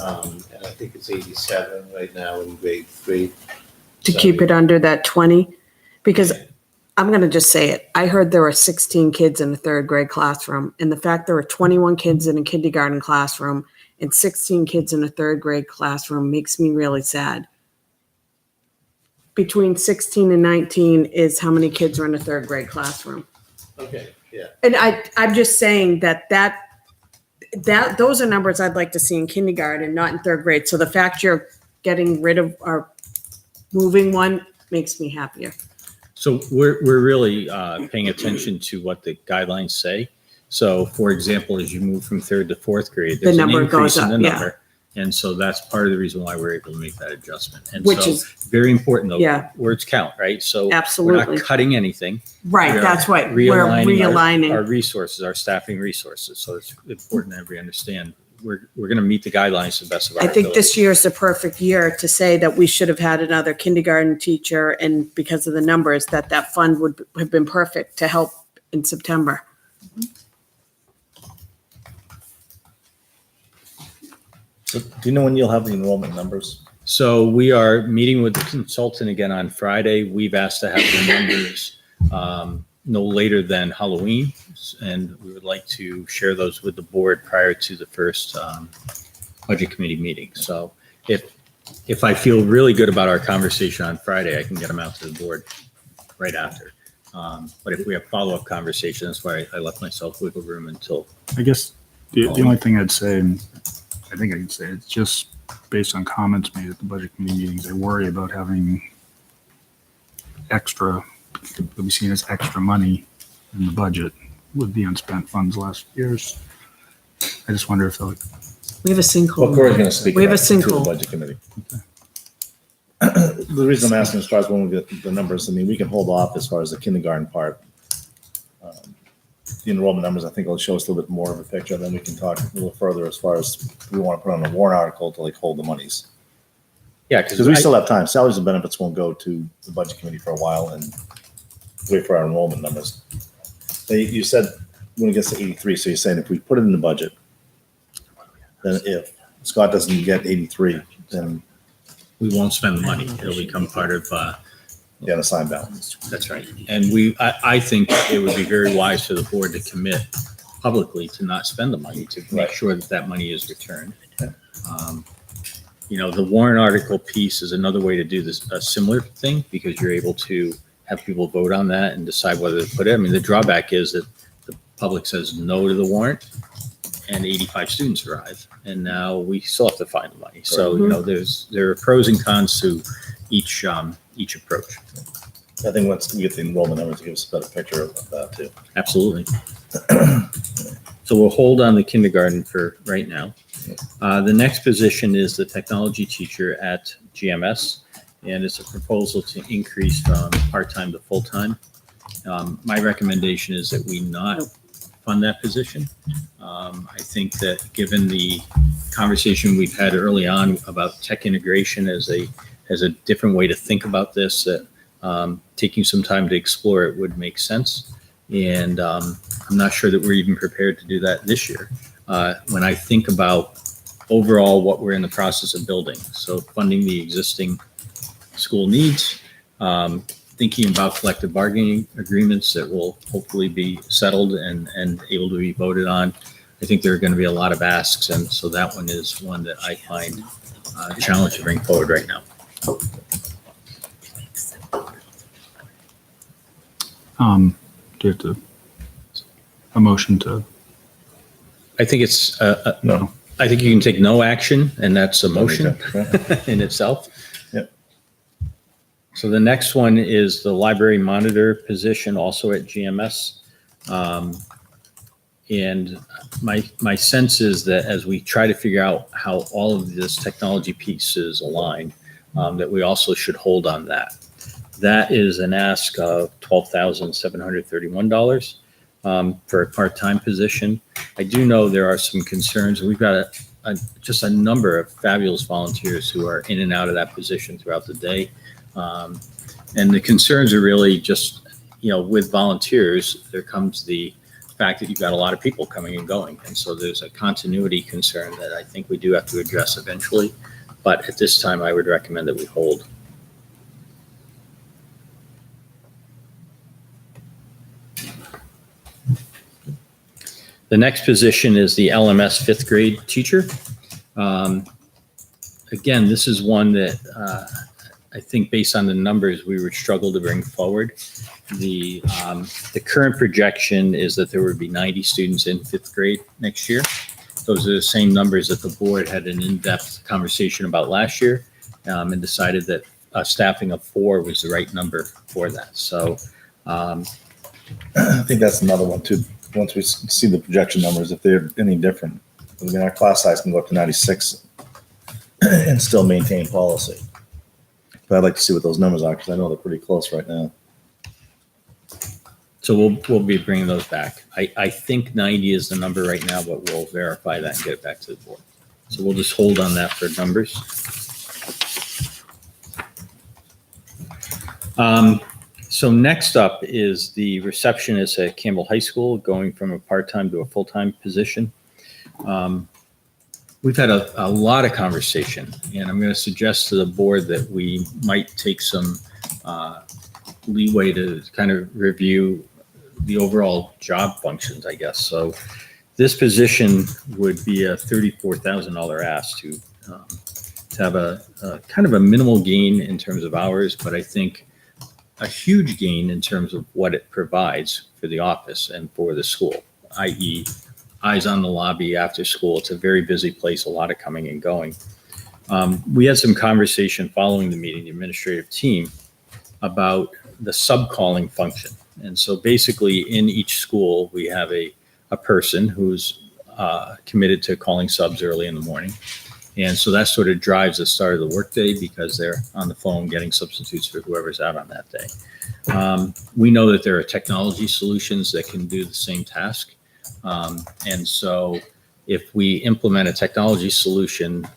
S14: And I think it's 87 right now in grade 3.
S5: To keep it under that 20? Because I'm going to just say it. I heard there were 16 kids in a third grade classroom, and the fact there were 21 kids in a kindergarten classroom and 16 kids in a third grade classroom makes me really sad. Between 16 and 19 is how many kids are in a third grade classroom.
S14: Okay, yeah.
S5: And I'm just saying that those are numbers I'd like to see in kindergarten, not in third grade. So the fact you're getting rid of or moving one makes me happier.
S11: So we're really paying attention to what the guidelines say. So for example, as you move from third to fourth grade, there's an
S5: number
S11: increase
S5: goes
S11: in the
S5: up, yeah.
S11: number. And so that's part of the reason why we're able to make that adjustment. And
S5: Which
S11: so
S5: is-
S11: very important though,
S5: Yeah.
S11: words count, right? So we're
S5: Absolutely.
S11: not cutting anything.
S5: Right,
S11: We are
S5: that's right. We're
S11: realigning our
S5: realigning.
S11: resources, our staffing resources. So it's important that everybody understand we're going to meet the guidelines to the best of our
S5: I think
S11: ability.
S5: this year is the perfect year to say that we should have had another kindergarten teacher, and because of the numbers, that fund would have been perfect to help in September.
S3: So do you know when you'll have the enrollment numbers?
S11: So we are meeting with the consultant again on Friday. We've asked to have the numbers no later than Halloween, and we would like to share those with the board prior to the first budget committee meeting. So if I feel really good about our conversation on Friday, I can get them out to the board right after. But if we have follow-up conversation, that's why I left myself wiggle room until.
S15: I guess the only thing I'd say, and I think I can say, it's just based on comments made at the budget committee meetings, I worry about having extra, that we seen as extra money in the budget with the unspent funds last years. I just wonder if they'll.
S5: We have a sinkhole.
S3: Well, Corey's going to speak.
S5: We have a
S3: about it to the
S5: sinkhole.
S3: budget committee. The reason I'm asking as far as when we get the numbers, I mean, we can hold off as far as the kindergarten part. The enrollment numbers, I think, will show us a little bit more of a picture. Then we can talk a little further as far as we want to put on a warrant article to like hold the monies.
S11: Yeah,
S3: Because we still have time. Salaries and benefits won't go to the budget committee for a while and wait for our enrollment numbers. You said when it gets to 83, so you're saying if we put it in the budget, then if Scott doesn't get 83, then
S11: we won't spend the money. It'll become part of.
S3: Yeah, the sign balance.
S11: That's right. And I think it would be very wise for the board to commit publicly to not spend the money, to make sure that that money is returned. The warrant article piece is another way to do this, a similar thing, because you're able to have people vote on that and decide whether to put it. I mean, the drawback is that the public says no to the warrant and 85 students arrive, and now we still have to find the money. So, there are pros and cons to each approach.
S3: I think once we get the enrollment numbers, it gives us a better picture of that too.
S11: Absolutely. So we'll hold on the kindergarten for right now. The next position is the technology teacher at GMS, and it's a proposal to increase from part-time to full-time. My recommendation is that we not fund that position. I think that given the conversation we've had early on about tech integration as a different way to think about this, that taking some time to explore it would make sense. And I'm not sure that we're even prepared to do that this year. When I think about overall what we're in the process of building, so funding the existing school needs, thinking about collective bargaining agreements that will hopefully be settled and able to be voted on. I think there are going to be a lot of asks, and so that one is one that I find a challenge to bring forward right now.
S15: Do you have to, a motion to?
S11: I think it's,
S3: No.
S11: I think you can take no action, and that's a motion in itself.
S3: Yep.
S11: So the next one is the library monitor position, also at GMS. And my sense is that as we try to figure out how all of this technology pieces align, that we also should hold on that. That is an ask of $12,731 for a part-time position. I do know there are some concerns. We've got just a number of fabulous volunteers who are in and out of that position throughout the day. And the concerns are really just, with volunteers, there comes the fact that you've got a lot of people coming and going. And so there's a continuity concern that I think we do have to address eventually. But at this time, I would recommend that we hold. The next position is the LMS fifth grade teacher. Again, this is one that I think based on the numbers, we would struggle to bring forward. The current projection is that there would be 90 students in fifth grade next year. Those are the same numbers that the board had an in-depth conversation about last year and decided that staffing of 4 was the right number for that. So
S3: I think that's another one too. Once we see the projection numbers, if they're any different, I mean, our class size can go up to 96 and still maintain policy. But I'd like to see what those numbers are because I know they're pretty close right now.
S11: So we'll be bringing those back. I think 90 is the number right now, but we'll verify that and get it back to the board. So we'll just hold on that for numbers. So next up is the receptionist at Campbell High School, going from a part-time to a full-time position. we've had a lot of conversation, and I'm going to suggest to the board that we might take some leeway to kind of review the overall job functions, I guess. So this position would be a $34,000 ask to have a kind of a minimal gain in terms of hours, but I think a huge gain in terms of what it provides for the office and for the school, i.e. eyes on the lobby after school. It's a very busy place, a lot of coming and going. We had some conversation following the meeting, the administrative team, about the sub-calling function. And so basically in each school, we have a person who's committed to calling subs early in the morning. And so that sort of drives the start of the workday because they're on the phone getting substitutes for whoever's out on that day. We know that there are technology solutions that can do the same task. And so if we implement a technology solution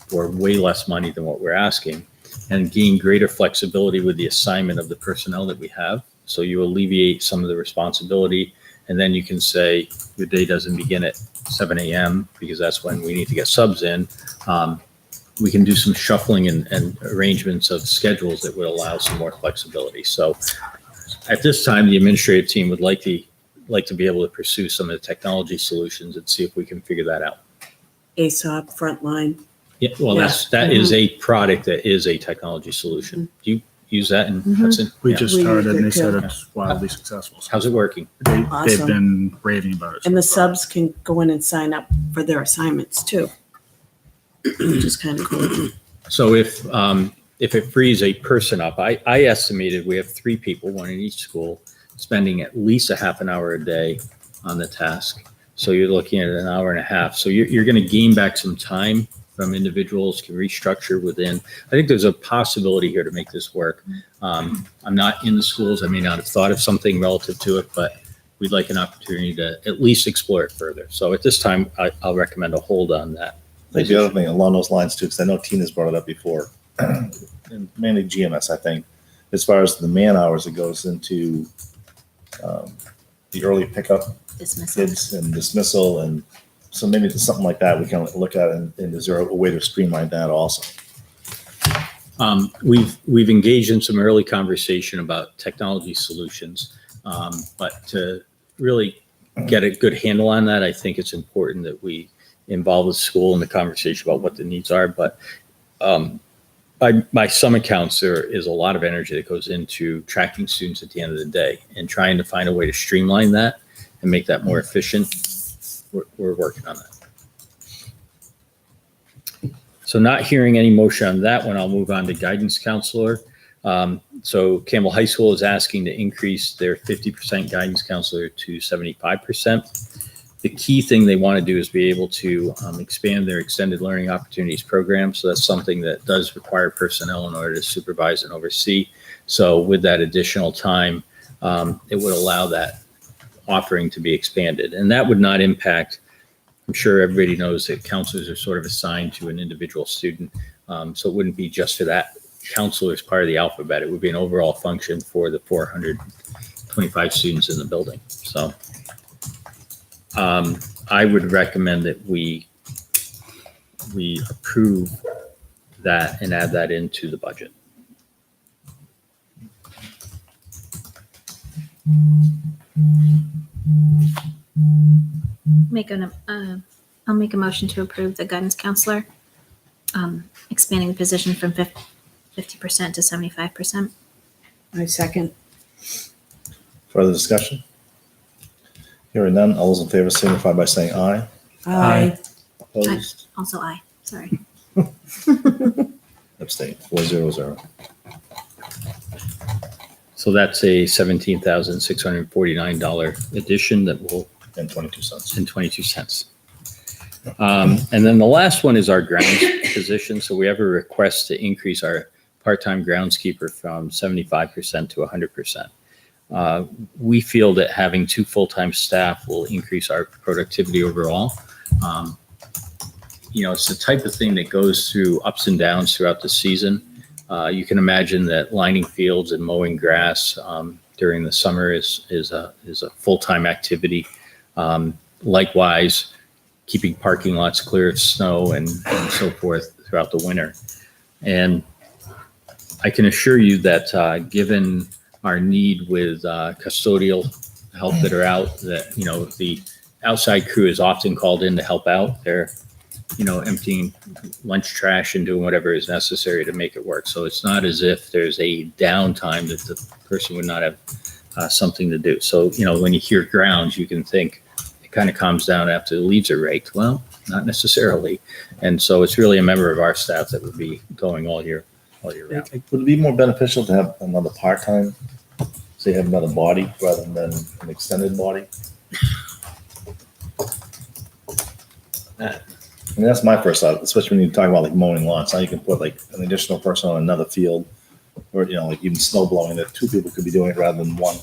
S11: for way less money than what we're asking and gain greater flexibility with the assignment of the personnel that we have, so you alleviate some of the responsibility, and then you can say your day doesn't begin at 7 a.m. because that's when we need to get subs in. We can do some shuffling and arrangements of schedules that would allow some more flexibility. So at this time, the administrative team would like to be able to pursue some of the technology solutions and see if we can figure that out.
S5: ASOP, Frontline.
S11: Yeah, well,
S5: Yeah.
S11: that is a product that is a technology solution. Do you use that in Hudson?
S15: We
S11: Yeah.
S15: just
S5: We
S15: started
S5: used
S15: and
S5: it
S15: they said
S5: too.
S15: it's wildly successful. So
S11: How's it working?
S15: they've
S5: Awesome.
S15: been raving about it.
S5: And the subs can go in and sign up for their assignments too. Which is kind of cool.
S11: So if it frees a person up, I estimated we have 3 people, one in each school, spending at least a half an hour a day on the task. So you're looking at an hour and a half. So you're going to gain back some time from individuals, can restructure within. I think there's a possibility here to make this work. I'm not in the schools. I may not have thought of something relative to it, but we'd like an opportunity to at least explore it further. So at this time, I'll recommend a hold on that.
S3: I think the other thing along those lines too, because I know Tina's brought it up before, and mainly GMS, I think, as far as the man hours, it goes into the early pickup
S7: Dismissal.
S3: kids and dismissal, and so maybe it's something like that we can look at, and is there a way to streamline that also?
S11: We've engaged in some early conversation about technology solutions, but to really get a good handle on that, I think it's important that we involve the school in the conversation about what the needs are. But by some accounts, there is a lot of energy that goes into tracking students at the end of the day and trying to find a way to streamline that and make that more efficient. We're working on that. So not hearing any motion on that one, I'll move on to guidance counselor. So Campbell High School is asking to increase their 50% guidance counselor to 75%. The key thing they want to do is be able to expand their extended learning opportunities program. So that's something that does require personnel in order to supervise and oversee. So with that additional time, it would allow that offering to be expanded. And that would not impact, I'm sure everybody knows that counselors are sort of assigned to an individual student. So it wouldn't be just for that counselor as part of the alphabet. It would be an overall function for the 425 students in the building. So I would recommend that we approve that and add that into the budget.
S7: I'll make a motion to approve the guidance counselor, expanding the position from 50% to 75%.
S5: I second.
S3: Further discussion? Hearing none, all those in favor signify by saying aye.
S5: Aye.
S3: Opposed?
S7: Also aye, sorry.
S3: Abstain. 4-0-0.
S11: So that's a $17,649 addition that will,
S3: And 22 cents.
S11: and 22 cents. And then the last one is our grounds position. So we have a request to increase our part-time groundskeeper from 75% to 100%. We feel that having 2 full-time staff will increase our productivity overall. It's the type of thing that goes through ups and downs throughout the season. You can imagine that lining fields and mowing grass during the summer is a full-time activity. Likewise, keeping parking lots clear of snow and so forth throughout the winter. And I can assure you that given our need with custodial help that are out, that, you know, the outside crew is often called in to help out. They're, you know, emptying lunch trash and doing whatever is necessary to make it work. So it's not as if there's a downtime that the person would not have something to do. So, you know, when you hear grounds, you can think it kind of calms down after the leaves are raked. Well, not necessarily. And so it's really a member of our staff that would be going all year round.
S3: Would it be more beneficial to have another part-time, say have another body rather than an extended body? I mean, that's my first thought, especially when you talk about like mowing lawns. Now you can put like an additional person on another field, or, you know, like even snow blowing, that two people could be doing it rather than one.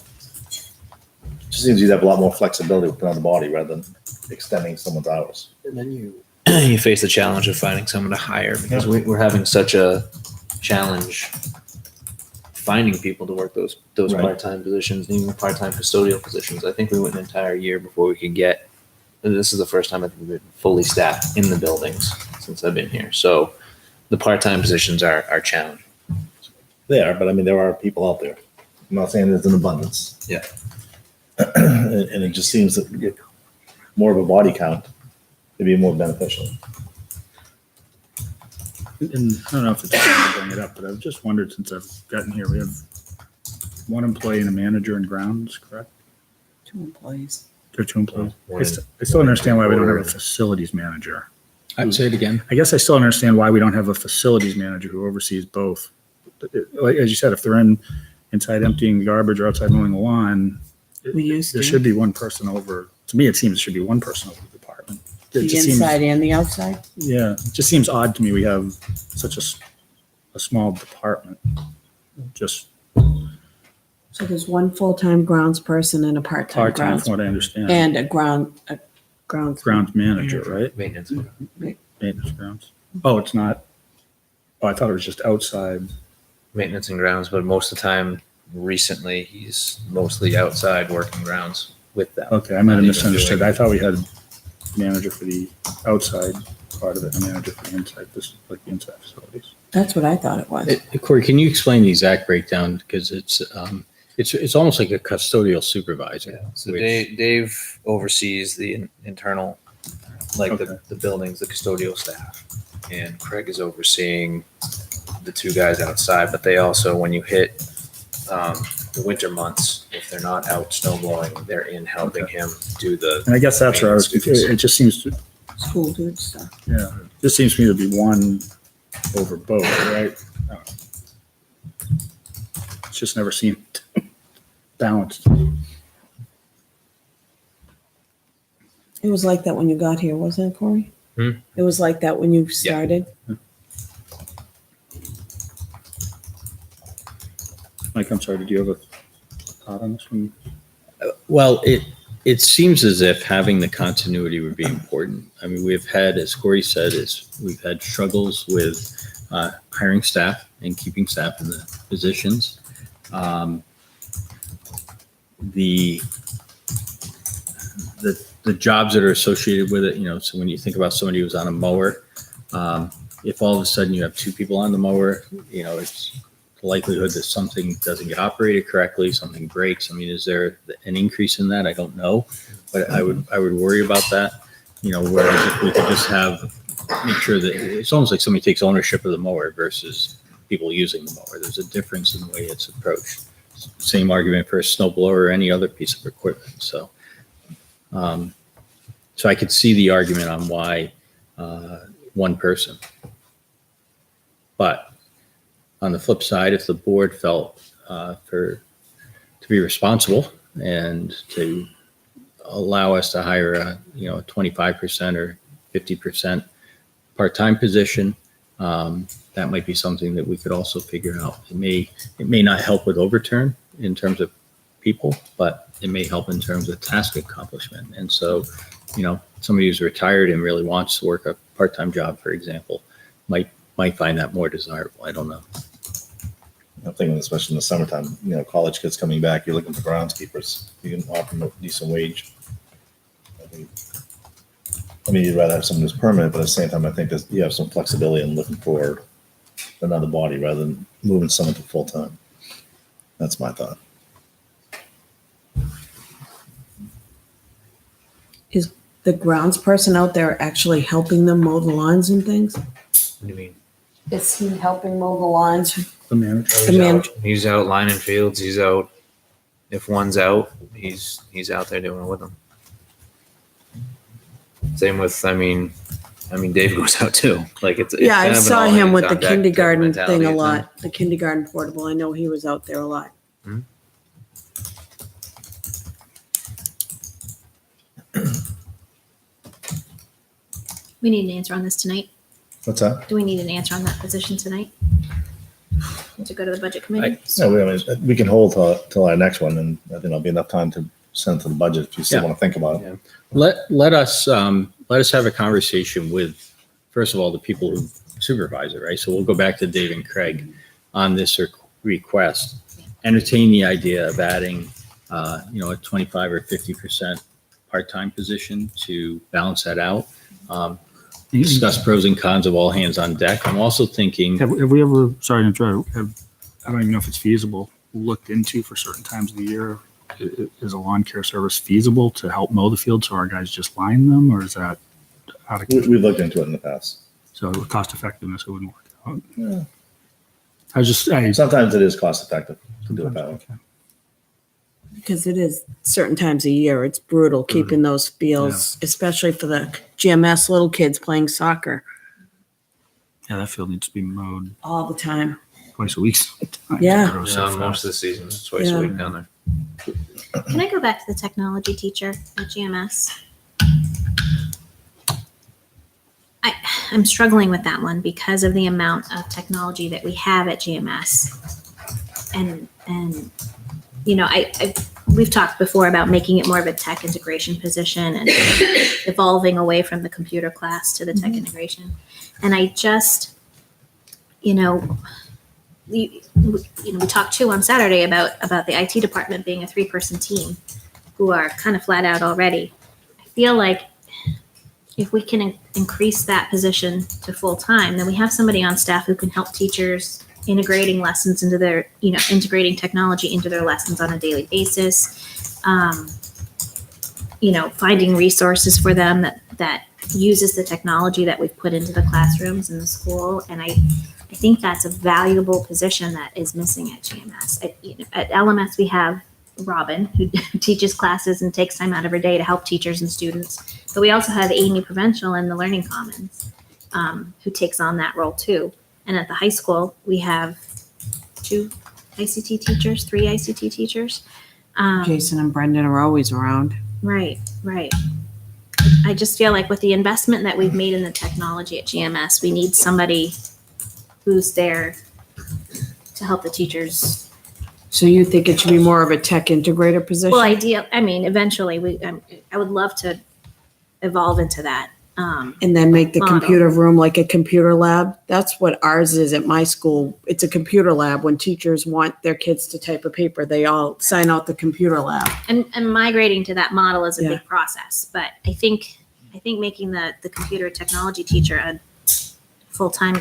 S3: Just seems you'd have a lot more flexibility with another body rather than extending someone's hours.
S17: And then you face the challenge of finding someone to hire, because we're having such a challenge finding people to work those
S3: Right.
S17: part-time positions, even the part-time custodial positions. I think we went an entire year before we could get. This is the first time I think we've been fully staffed in the buildings since I've been here. So the part-time positions are challenging.
S3: They are, but I mean, there are people out there. I'm not saying there's an abundance.
S17: Yeah.
S3: And it just seems that get more of a body count to be more beneficial.
S15: And I don't know if it's time to bring it up, but I've just wondered since I've gotten here, we have one employee and a manager in grounds, correct?
S5: 2 employees.
S15: There are 2 employees. I still understand why we don't have a facilities manager.
S11: I'd say it again.
S15: I guess I still understand why we don't have a facilities manager who oversees both. Like, as you said, if they're inside emptying garbage or outside mowing the lawn, there should be one person over. To me, it seems there should be one person over the department. It
S5: The
S15: just seems-
S5: inside and the outside?
S15: Yeah, it just seems odd to me. We have such a small department. Just
S5: So there's one full-time grounds person and a part-time
S15: part-time,
S5: grounds.
S15: from what I understand.
S5: And a grounds.
S15: Grounds manager, right?
S17: Maintenance.
S15: Maintenance grounds. Oh, it's not. Oh, I thought it was just outside.
S17: Maintenance and grounds, but most of the time recently he's mostly outside working grounds with them.
S15: Okay, I might have
S17: Not even
S15: misunderstood.
S17: doing-
S15: I thought we had a manager for the outside part of it, and a manager for the inside, this like the inside facilities.
S5: That's what I thought it was.
S11: Corey, can you explain the exact breakdown? Because it's almost like a custodial supervisor.
S17: So
S11: which-
S17: Dave oversees the internal, like
S15: Okay.
S17: the buildings, the custodial staff. And Craig is overseeing the 2 guys outside, but they also, when you hit the winter months, if they're not out snow blowing, they're in helping him do the.
S15: And I guess that's where I was.
S17: maintenance duties.
S15: It just seems to.
S5: School dude stuff.
S15: Yeah, just seems to me to be one over both, right? I don't know. It's just never seemed balanced.
S5: It was like that when you got here, wasn't it, Corey?
S17: Hmm?
S5: It was like that when you started?
S15: Mike, I'm sorry, did you have a thought on this one?
S11: Well, it seems as if having the continuity would be important. I mean, we've had, as Corey said, we've had struggles with hiring staff and keeping staff in the positions. The jobs that are associated with it, you know, so when you think about somebody who's on a mower, if all of a sudden you have 2 people on the mower, you know, it's the likelihood that something doesn't get operated correctly, something breaks. I mean, is there an increase in that? I don't know, but I would worry about that. You know, whereas if we could just make sure that it's almost like somebody takes ownership of the mower versus people using the mower. There's a difference in the way it's approached. Same argument for a snow blower or any other piece of equipment. So I could see the argument on why one person. But on the flip side, if the board felt to be responsible and to allow us to hire a 25% or 50% part-time position, that might be something that we could also figure out. It may not help with overturn in terms of people, but it may help in terms of task accomplishment. And so, somebody who's retired and really wants to work a part-time job, for example, might find that more desirable. I don't know.
S3: I'm thinking, especially in the summertime, college kids coming back, you're looking for groundskeepers. You can offer them a decent wage. I think I mean, you'd rather have someone who's permanent, but at the same time, I think that you have some flexibility in looking for another body rather than moving someone to full-time. That's my thought.
S5: Is the grounds person out there actually helping them mow the lawns and things?
S17: What do you mean?
S5: Is he helping mow the lawns?
S15: The manager.
S5: The manager.
S17: He's out lining fields. He's out. If one's out, he's out there doing it with them. Same with, I mean, Dave goes out too. Like it's
S5: Yeah, I
S17: kind of an
S5: saw
S17: all
S5: him
S17: hands
S5: with
S17: on
S5: the
S17: deck
S5: kindergarten
S17: mentality
S5: thing a
S17: at
S5: lot, the kindergarten portable. I know he was out there a lot.
S7: We need an answer on this tonight.
S3: What's that?
S7: Do we need an answer on that position tonight? To go to the budget committee?
S3: We can hold till our next one, and I think there'll be enough time to send to the budget if you still
S11: Yeah.
S3: want to think about it.
S11: Let us have a conversation with, first of all, the people who supervise it, right? So we'll go back to Dave and Craig on this request. Entertain the idea of adding, a 25 or 50% part-time position to balance that out. Discuss pros and cons of all hands on deck. I'm also thinking,
S15: Have we ever, sorry to interrupt, I don't even know if it's feasible, looked into for certain times of the year, is a lawn care service feasible to help mow the field so our guys just line them, or is that out of
S3: We've looked into it in the past.
S15: So cost effectiveness, it wouldn't work out.
S3: Yeah.
S15: I was just,
S3: Sometimes it is cost effective to do it that way.
S5: Because it is certain times a year, it's brutal keeping those fields, especially for the GMS little kids playing soccer
S15: Yeah, that field needs to be mowed
S5: all the time.
S15: twice a week sometimes.
S5: Yeah.
S15: It grows so
S17: most
S15: fast.
S17: of the season, it's twice
S5: Yeah.
S17: a week down there.
S7: Can I go back to the technology teacher at GMS? I'm struggling with that one because of the amount of technology that we have at GMS. And we've talked before about making it more of a tech integration position and evolving away from the computer class to the tech integration. And I just, we talked too on Saturday about the IT department being a 3-person team who are kind of flat out already. I feel like if we can increase that position to full time, then we have somebody on staff who can help teachers integrating lessons into their, integrating technology into their lessons on a daily basis. Finding resources for them that uses the technology that we've put into the classrooms in the school. And I think that's a valuable position that is missing at GMS. At LMS, we have Robin, who teaches classes and takes time out of her day to help teachers and students. But we also have Amy Provincial in the Learning Commons, who takes on that role too. And at the high school, we have 3 ICT teachers.
S5: Jason and Brendan are always around.
S7: Right. I just feel like with the investment that we've made in the technology at GMS, we need somebody who's there to help the teachers.
S5: So you think it should be more of a tech integrator position?
S7: Well, eventually, I would love to evolve into that.
S5: And then make the
S7: model.
S5: computer room like a computer lab. That's what ours is at my school. It's a computer lab. When teachers want their kids to type a paper, they all sign out the computer lab.
S7: And migrating to that model is a
S5: Yeah.
S7: big process. But I think making the computer technology teacher a full-time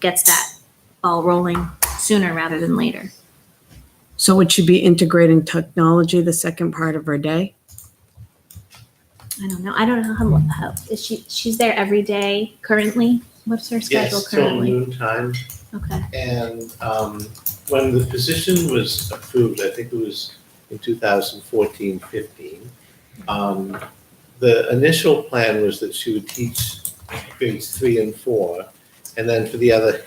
S7: gets that ball rolling sooner rather than later.
S5: So would she be integrating technology the second part of her day?
S7: I don't know how is she's there every day currently? What's her schedule
S14: Yes, till
S7: currently?
S14: noon time.
S7: Okay.
S14: And when the position was approved, I think it was in 2014-15, the initial plan was that she would teach grades 3 and 4, and then for the other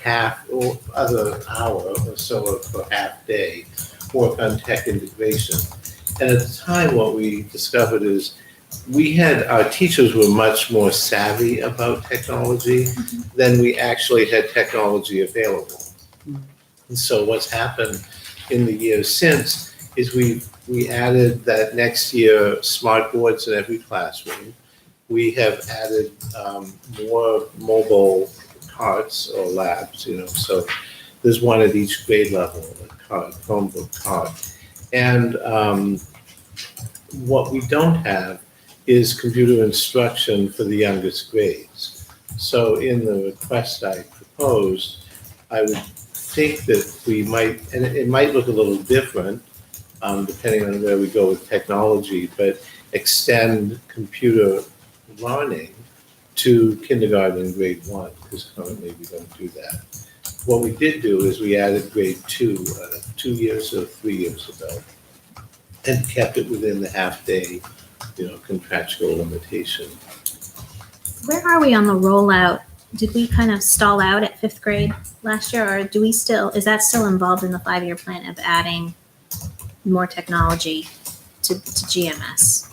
S14: other hour or so of a half day, work on tech integration. And at the time, what we discovered is our teachers were much more savvy about technology than we actually had technology available. And so what's happened in the years since is we added that next year smart boards in every classroom. We have added more mobile carts or labs, so there's one at each grade level, a cart, Chromebook cart. And what we don't have is computer instruction for the youngest grades. So in the request I proposed, I would think that we might, and it might look a little different, depending on where we go with technology, but extend computer learning to kindergarten and grade 1, because currently we don't do that. What we did do is we added grade 2, 2 years or 3 years ago, and kept it within the half-day, contractual limitation.
S7: Where are we on the rollout? Did we kind of stall out at 5th grade last year, or is that still involved in the 5-year plan of adding more technology to GMS?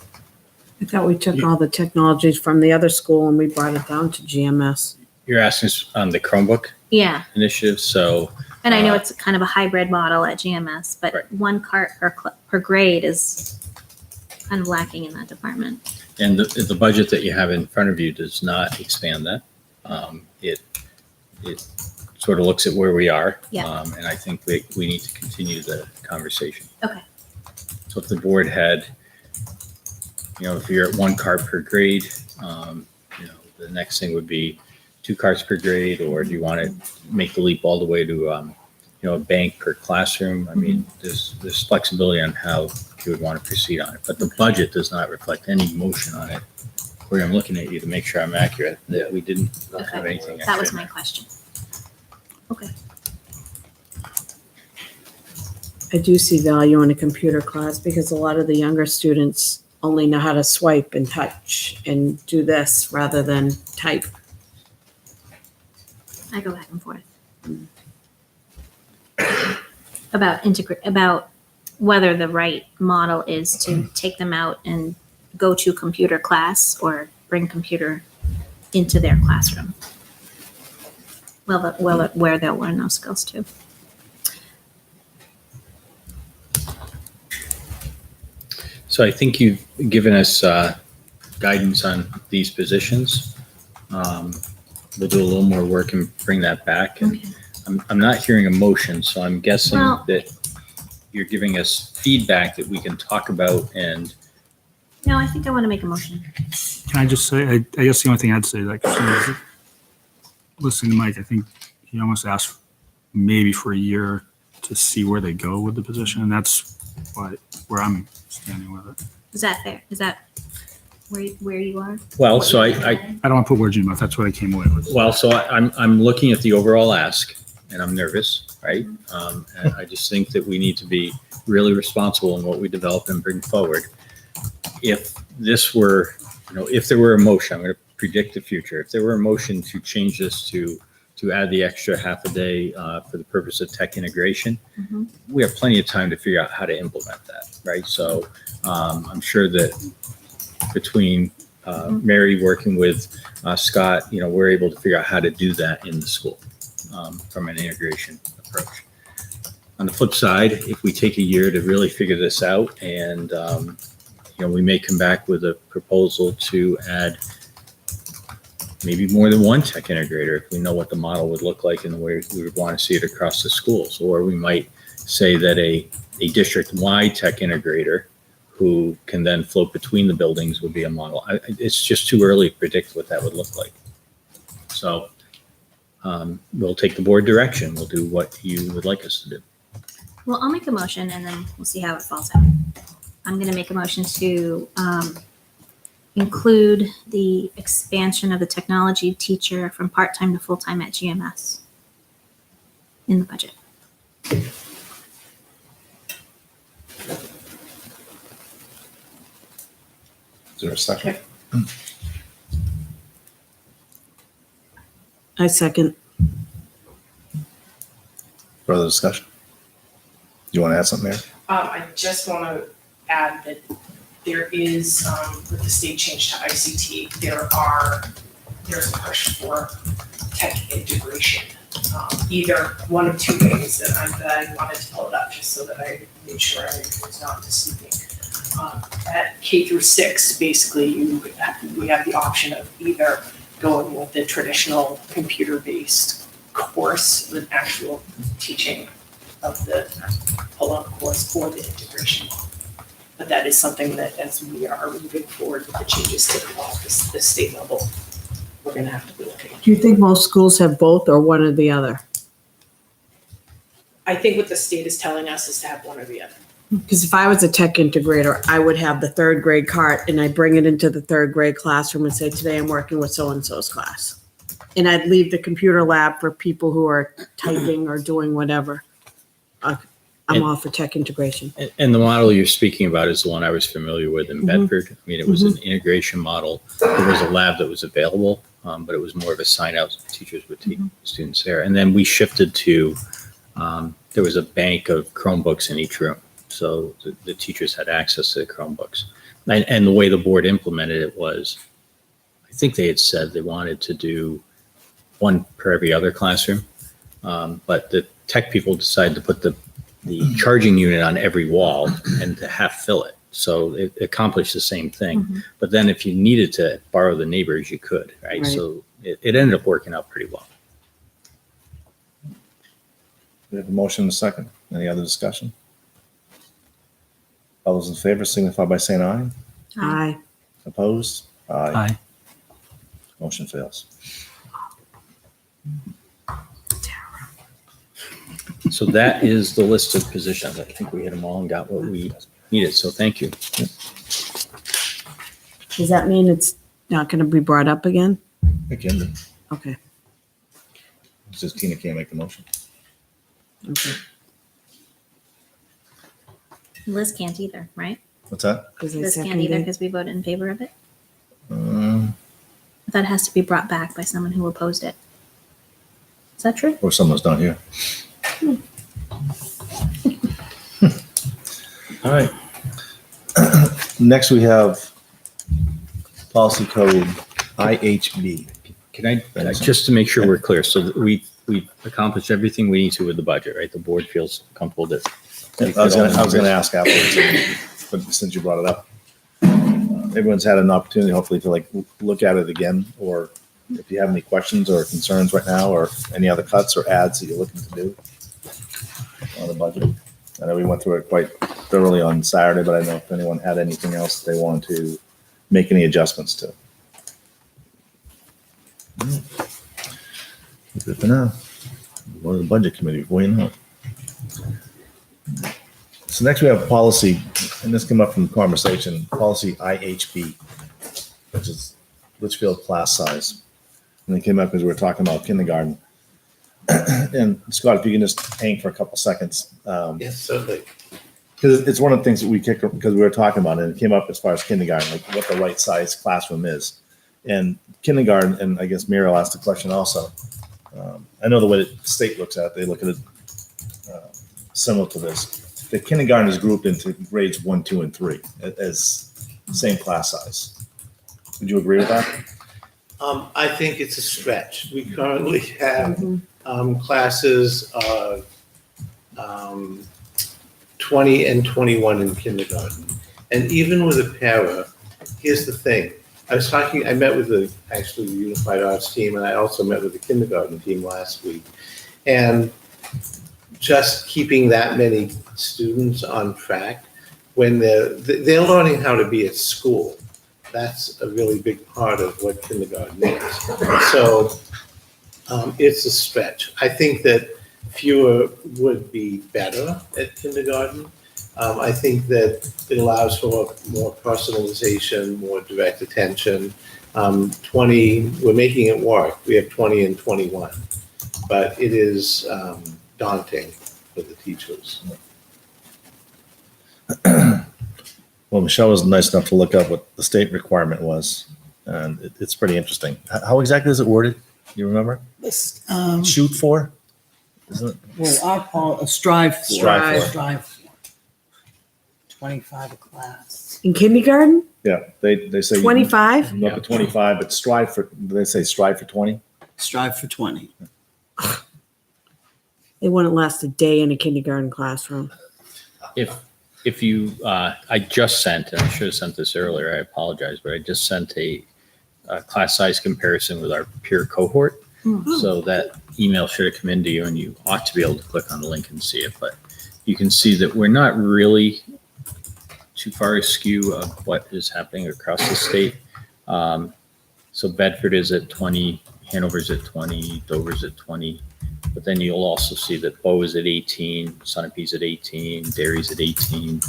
S5: I thought we took all the technologies from the other school and we brought it down to GMS.
S11: You're asking us on the Chromebook
S7: Yeah,
S11: initiative, so.
S7: and I know it's kind of a hybrid model at GMS, but
S11: Right.
S7: one cart per grade is kind of lacking in that department.
S11: And the budget that you have in front of you does not expand that. It sort of looks at where we are.
S7: Yeah.
S11: And I think we need to continue the conversation.
S7: Okay.
S11: So if the board had, if you're at 1 cart per grade, the next thing would be 2 carts per grade, or do you want to make the leap all the way to, a bank per classroom? I mean, there's flexibility on how you would want to proceed on it, but the budget does not reflect any motion on it. Where I'm looking at you to make sure I'm accurate, that we didn't have anything.
S7: That was
S11: extra.
S7: my question. Okay.
S5: I do see value in a computer class because a lot of the younger students only know how to swipe and touch and do this rather than type.
S7: I go back and forth. About whether the right model is to take them out and go to computer class or bring computer into their classroom. Where they'll learn those skills too.
S11: So I think you've given us guidance on these positions. We'll do a little more work and bring that back. And
S7: Okay.
S11: I'm not hearing a motion, so I'm guessing
S7: Well-
S11: that you're giving us feedback that we can talk about and
S7: No, I think I want to make a motion.
S15: Can I just say, I guess the only thing I'd say, like, listening to Mike, I think he almost asked maybe for a year to see where they go with the position, and that's where I'm standing with it.
S7: Is that fair? Is that where you are?
S11: well, so I
S15: don't want to put words in your mouth. That's what I came away with.
S11: Well, so I'm looking at the overall ask, and I'm nervous, right? And I just think that we need to be really responsible in what we develop and bring forward. If this were, if there were a motion, I'm going to predict the future. If there were a motion to change this to add the extra half a day for the purpose of tech integration,
S7: Mhm.
S11: we have plenty of time to figure out how to implement that, right? So I'm sure that between Mary working with Scott, we're able to figure out how to do that in the school from an integration approach. On the flip side, if we take a year to really figure this out and, we may come back with a proposal to add maybe more than one tech integrator if we know what the model would look like and the way we would want to see it across the schools. Or we might say that a district-wide tech integrator who can then float between the buildings would be a model. It's just too early to predict what that would look like. So we'll take the board direction. We'll do what you would like us to do.
S7: Well, I'll make a motion and then we'll see how it falls out. I'm going to make a motion to include the expansion of the technology teacher from part-time to full-time at GMS in the budget.
S3: Is there a second?
S5: I second.
S3: Further discussion? You want to add something, Mary?
S12: I just want to add that there is, with the state change to ICT, there's a push for tech integration. Either one of two ways that I wanted to pull it up just so that I made sure I was not deceiving. At K through 6, basically, we have the option of either going with the traditional computer-based course with actual teaching of the pull-out course or the integration model. But that is something that as we are moving forward with the changes to the law, the state level, we're gonna have to be looking.
S5: Do you think most schools have both or one or the other?
S12: I think what the state is telling us is to have one or the other.
S5: Because if I was a tech integrator, I would have the third grade cart and I'd bring it into the third grade classroom and say, today I'm working with so-and-so's class. And I'd leave the computer lab for people who are typing or doing whatever. I'm all for tech integration.
S11: And the model you're speaking about is the one I was familiar with in Bedford. I mean, it was an integration model. There was a lab that was available, but it was more of a sign out. Teachers would take students there. And then we shifted to, there was a bank of Chromebooks in each room. So the teachers had access to the Chromebooks. And the way the board implemented it was, I think they had said they wanted to do one per every other classroom. But the tech people decided to put the charging unit on every wall and to half fill it. So it accomplished the same thing. But then if you needed to borrow the neighbors, you could, right? So it ended up working out pretty well.
S3: We have a motion and a second. Any other discussion? All those in favor signify by saying aye.
S5: Aye.
S3: Opposed?
S11: Aye.
S3: Motion fails.
S11: So that is the list of positions. I think we hit them all and got what we needed. So thank you.
S5: Does that mean it's not going to be brought up again?
S3: Again,
S5: Okay.
S3: it's just Tina can't make the motion.
S5: Okay.
S7: Liz can't either, right?
S3: What's that?
S5: Because they
S7: Liz can't
S5: seconded
S7: either
S5: it.
S7: because we voted in favor of it.
S3: Um,
S7: That has to be brought back by someone who opposed it. Is that true?
S3: Or someone's not here. All right. Next, we have policy code IHB.
S11: Can I just to make sure we're clear, so that we accomplished everything we need to with the budget, right? The board feels comfortable that.
S3: I was gonna ask afterwards, but since you brought it up, everyone's had an opportunity, hopefully, to like look at it again, or if you have any questions or concerns right now, or any other cuts or adds that you're looking to do on the budget. I know we went through it quite thoroughly on Saturday, but I don't know if anyone had anything else they wanted to make any adjustments to. Good for now. Go to the budget committee before you know it. So next we have policy, and this came up from conversation, policy IHB, which is Litchfield class size. And it came up because we were talking about kindergarten. And Scott, if you can just hang for a couple seconds.
S14: Yes, certainly.
S3: Because it's one of the things that we kicked, because we were talking about it, and it came up as far as kindergarten, like what the right size classroom is. And kindergarten, and I guess Muriel asked the question also. I know the way the state looks at it, they look at it similar to this. The kindergarten is grouped into grades 1, 2, and 3 as same class size. Would you agree with that?
S14: I think it's a stretch. We currently have classes of 20 and 21 in kindergarten. And even with a para, here's the thing. I met with the Unified Arts team, and I also met with the kindergarten team last week. And just keeping that many students on track when they're learning how to be at school. That's a really big part of what kindergarten is. So it's a stretch. I think that fewer would be better at kindergarten. I think that it allows for more personalization, more direct attention. 20, we're making it work. We have 20 and 21, but it is daunting for the teachers.
S3: Well, Michelle was nice enough to look up what the state requirement was, and it's pretty interesting. How exactly is it worded? You remember?
S18: This,
S3: Shoot for? Isn't it?
S18: well, I call it a strive for.
S3: Strive for.
S18: Strive for. 25 a class.
S5: In kindergarten?
S3: Yeah, they say.
S5: 25?
S3: Up to 25, but strive for, they say strive for 20?
S18: Strive for 20.
S5: They wouldn't last a day in a kindergarten classroom.
S11: If you, I just sent, and I should have sent this earlier, I apologize, but I just sent a class size comparison with our peer cohort. So that email should have come into you, and you ought to be able to click on the link and see it. But you can see that we're not really too far askew of what is happening across the state. So Bedford is at 20, Hanover's at 20, Dover's at 20. But then you'll also see that Bow is at 18, Sunapee's at 18, Derry's at 18,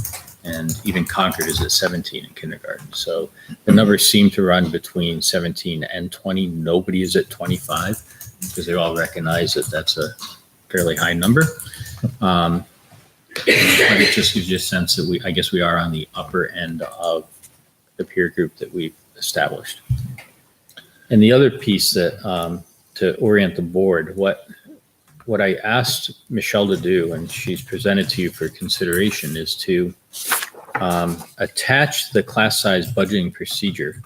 S11: and even Concord is at 17 in kindergarten. So the numbers seem to run between 17 and 20. Nobody is at 25 because they all recognize that that's a fairly high number. But it just gives you a sense that I guess we are on the upper end of the peer group that we've established. And the other piece that to orient the board, what I asked Michelle to do, and she's presented to you for consideration, is to attach the class size budgeting procedure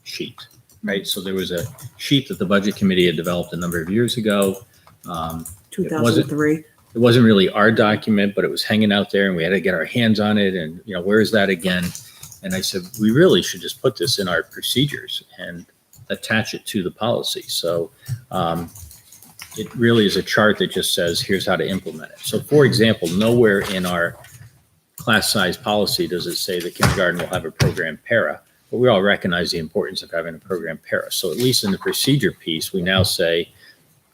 S11: sheet, right? So there was a sheet that the budget committee had developed a number of years ago.
S5: 2003.
S11: It wasn't really our document, but it was hanging out there and we had to get our hands on it. And, where is that again? And I said, we really should just put this in our procedures and attach it to the policy. So it really is a chart that just says, here's how to implement it. So for example, nowhere in our class size policy does it say the kindergarten will have a program para, but we all recognize the importance of having a program para. So at least in the procedure piece, we now say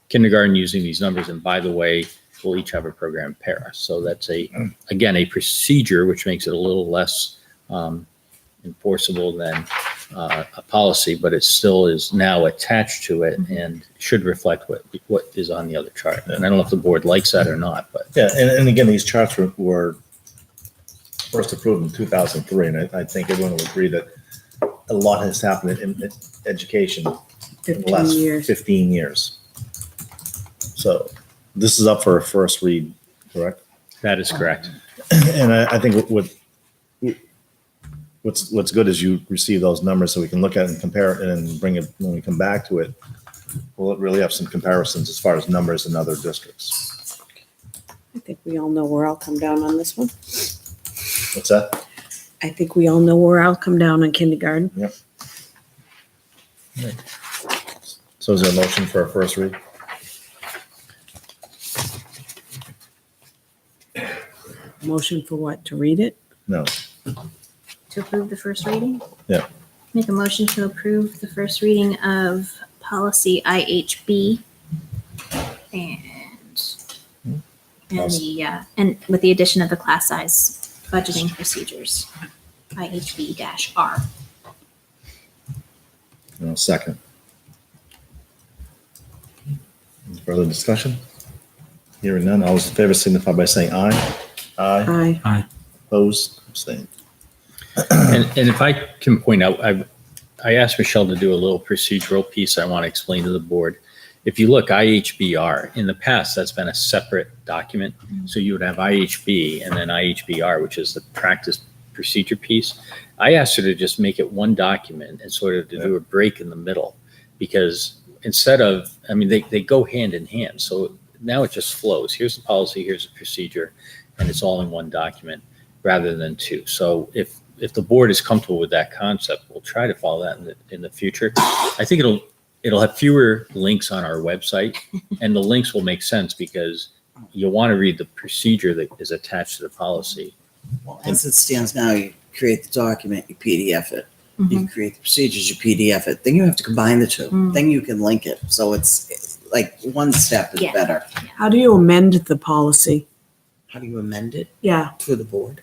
S11: kindergarten using these numbers. And by the way, we'll each have a program para. So that's again, a procedure, which makes it a little less enforceable than a policy, but it still is now attached to it and should reflect what is on the other chart. And I don't know if the board likes that or not, but.
S3: Yeah, and again, these charts were first approved in 2003, and I think everyone will agree that a lot has happened in education in the last 15 years. So this is up for a first read, correct?
S11: That is correct.
S3: And I think what's good is you receive those numbers so we can look at it and compare it and bring it when we come back to it. We'll really have some comparisons as far as numbers in other districts.
S5: I think we all know where I'll come down on this one.
S3: What's that?
S5: I think we all know where I'll come down on kindergarten.
S3: Yep. Right. So is there a motion for a first read?
S5: Motion for what? To read it?
S3: No.
S7: To approve the first reading?
S3: Yeah.
S7: Make a motion to approve the first reading of policy IHB and with the addition of the class size budgeting procedures, IHB-R.
S3: No, second. Any further discussion? Hearing none, all those in favor signify by saying aye. Aye.
S5: Aye.
S3: Opposed, abstained.
S11: And if I can point out, I asked Michelle to do a little procedural piece I want to explain to the board. If you look, IHBR, in the past, that's been a separate document. So you would have IHB and then IHBR, which is the practice procedure piece. I asked her to just make it one document and sort of to do a break in the middle, because instead of, they go hand in hand. So now it just flows. Here's the policy, here's the procedure, and it's all in one document rather than two. So if the board is comfortable with that concept, we'll try to follow that in the future. I think it'll have fewer links on our website, and the links will make sense because you'll want to read the procedure that is attached to the policy.
S18: Well, as it stands now, you create the document, you PDF it. You create the procedures, you PDF it. Then you have to combine the two. Then you can link it. So it's like one step is better.
S5: How do you amend the policy?
S18: How do you amend it?
S5: Yeah,
S18: Through the board.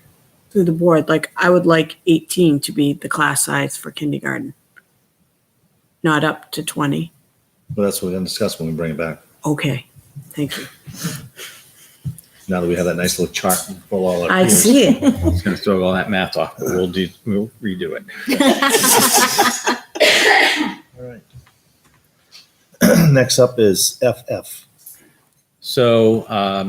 S5: through the board. Like I would like 18 to be the class size for kindergarten, not up to 20.
S3: Well, that's what we're going to discuss when we bring it back.
S5: Okay, thank you.
S3: Now that we have that nice little chart for all our.
S5: I
S3: peers.
S5: see it.
S11: I was going to throw all that math off, but we'll redo it.
S3: All right. Next up is FF.
S11: So,
S3: how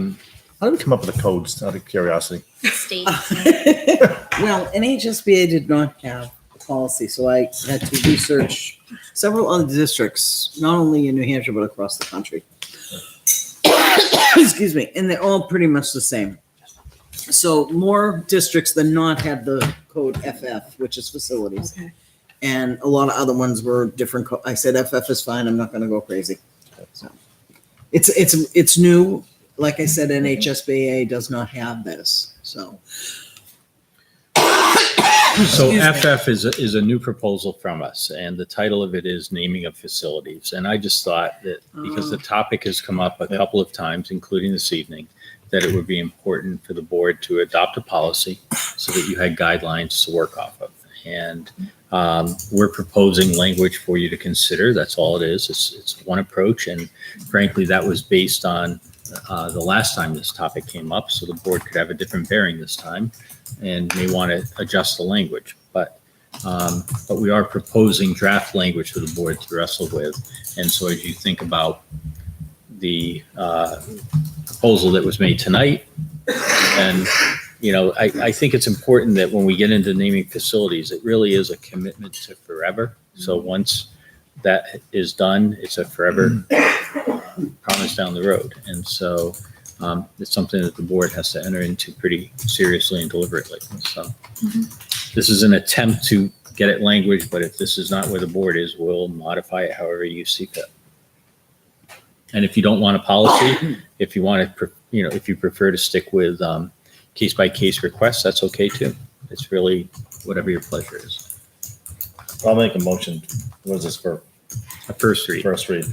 S3: did we come up with the codes out of curiosity?
S7: State.
S18: Well, NHSBA did not have a policy, so I had to research several other districts, not only in New Hampshire, but across the country. Excuse me, and they're all pretty much the same. So more districts than not had the code FF, which is facilities.
S5: Okay.
S18: And a lot of other ones were different. I said FF is fine. I'm not going to go crazy. So it's new. Like I said, NHSBA does not have this. So
S11: So
S2: Excuse me.
S11: FF is a new proposal from us, and the title of it is naming of facilities. And I just thought that because the topic has come up a couple of times, including this evening, that it would be important for the board to adopt a policy so that you had guidelines to work off of. And we're proposing language for you to consider. That's all it is. It's one approach. And frankly, that was based on the last time this topic came up, so the board could have a different bearing this time and may want to adjust the language. But we are proposing draft language for the board to wrestle with. And so as you think about the proposal that was made tonight, and I think it's important that when we get into naming facilities, it really is a commitment to forever. So once that is done, it's a forever promise down the road. And so it's something that the board has to enter into pretty seriously and deliberately. So this is an attempt to get it language, but if this is not where the board is, we'll modify it however you see fit. And if you don't want a policy, if you want to, if you prefer to stick with case-by-case requests, that's okay too. It's really whatever your pleasure is.
S3: I'll make a motion. What is this for?
S11: A first read.
S3: First read.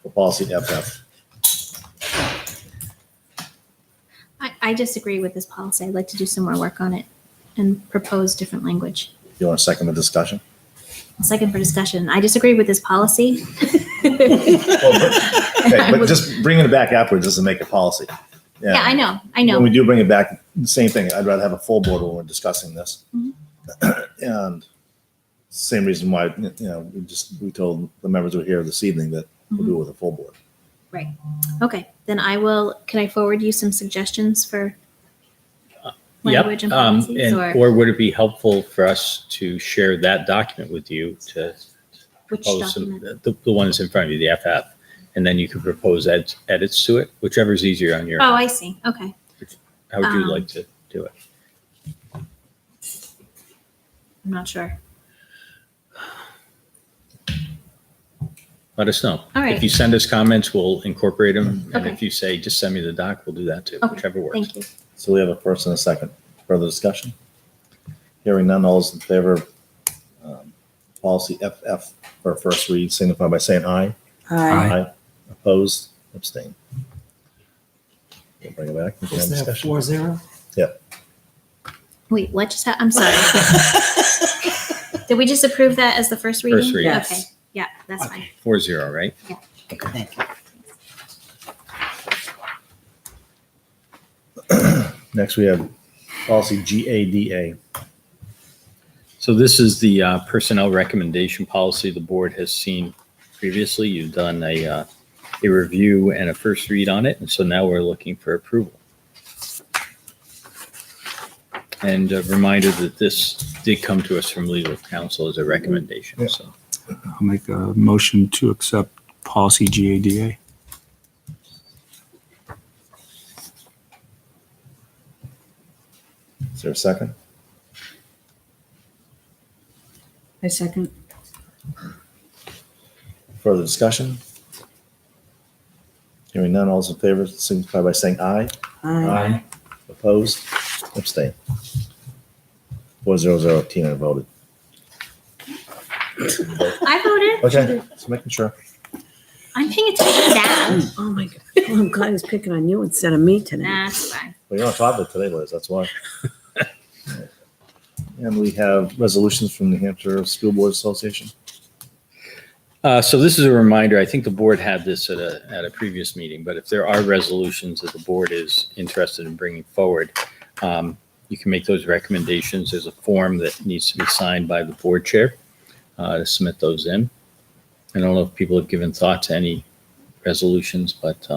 S3: For policy FF.
S7: I disagree with this policy. I'd like to do some more work on it and propose different language.
S3: You want to second the discussion?
S7: Second for discussion. I disagree with this policy.
S3: Okay, but just bringing it back afterwards doesn't make a policy.
S7: Yeah, I know.
S3: When we do bring it back, same thing. I'd rather have a full board when we're discussing this. And same reason why, we told the members who are here this evening that we'll do it with a full board.
S7: Right. Okay. Then can I forward you some suggestions for language and policies?
S11: Or would it be helpful for us to share that document with you to
S7: Which
S11: propose
S7: document?
S11: the one that's in front of you, the FF, and then you could propose edits to it, whichever is easier on your.
S7: Oh, I see. Okay.
S11: How would you like to do it?
S7: I'm not sure.
S11: Let us know.
S7: All right.
S11: If you send us comments, we'll incorporate them. And
S7: Okay.
S11: if you say, just send me the doc, we'll do that too,
S7: Okay.
S11: whichever works.
S7: Thank you.
S3: So we have a first and a second. Further discussion? Hearing none, all those in favor of policy FF for first read, signify by saying aye.
S18: Aye.
S3: Opposed? Abstain. We'll bring it back. We can have discussion.
S18: 4-0?
S7: Wait, what just happened? I'm sorry. Did we just approve that as the first reading?
S11: First reading.
S7: Okay. Yeah, that's fine.
S11: 4-0, right?
S7: Yeah.
S18: Thank you.
S3: Next, we have policy GADA.
S11: So this is the personnel recommendation policy the board has seen previously. You've done a review and a first read on it, and so now we're looking for approval. And a reminder that this did come to us from legal counsel as a recommendation, so.
S15: I'll make a motion to accept policy GADA.
S3: Is there a second?
S5: I second.
S3: Further discussion? Hearing none, all those in favor, signify by saying aye.
S18: Aye.
S3: Opposed? Abstain. 4-0-0, Tina voted.
S7: I voted.
S3: Okay, just making sure.
S7: I'm paying attention now.
S5: Oh my God. Well, I'm glad he's picking on you instead of me today.
S7: That's fine.
S3: Well, you're on top of it today, Liz, that's why. And we have resolutions from New Hampshire School Board Association.
S11: So this is a reminder, I think the board had this at a previous meeting, but if there are resolutions that the board is interested in bringing forward, you can make those recommendations. There's a form that needs to be signed by the board chair to submit those in. I don't know if people have given thought to any resolutions, but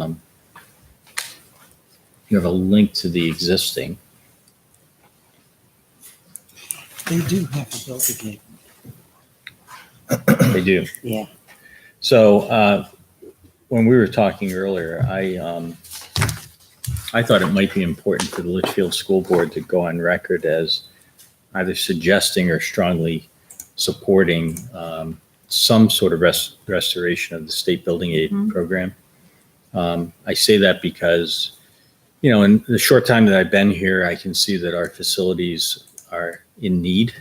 S11: you have a link to the existing.
S18: They do have to build a gate.
S11: They do.
S18: Yeah.
S11: So when we were talking earlier, I thought it might be important for the Litchfield School Board to go on record as either suggesting or strongly supporting some sort of restoration of the state building aid program. I say that because, in the short time that I've been here, I can see that our facilities are in need.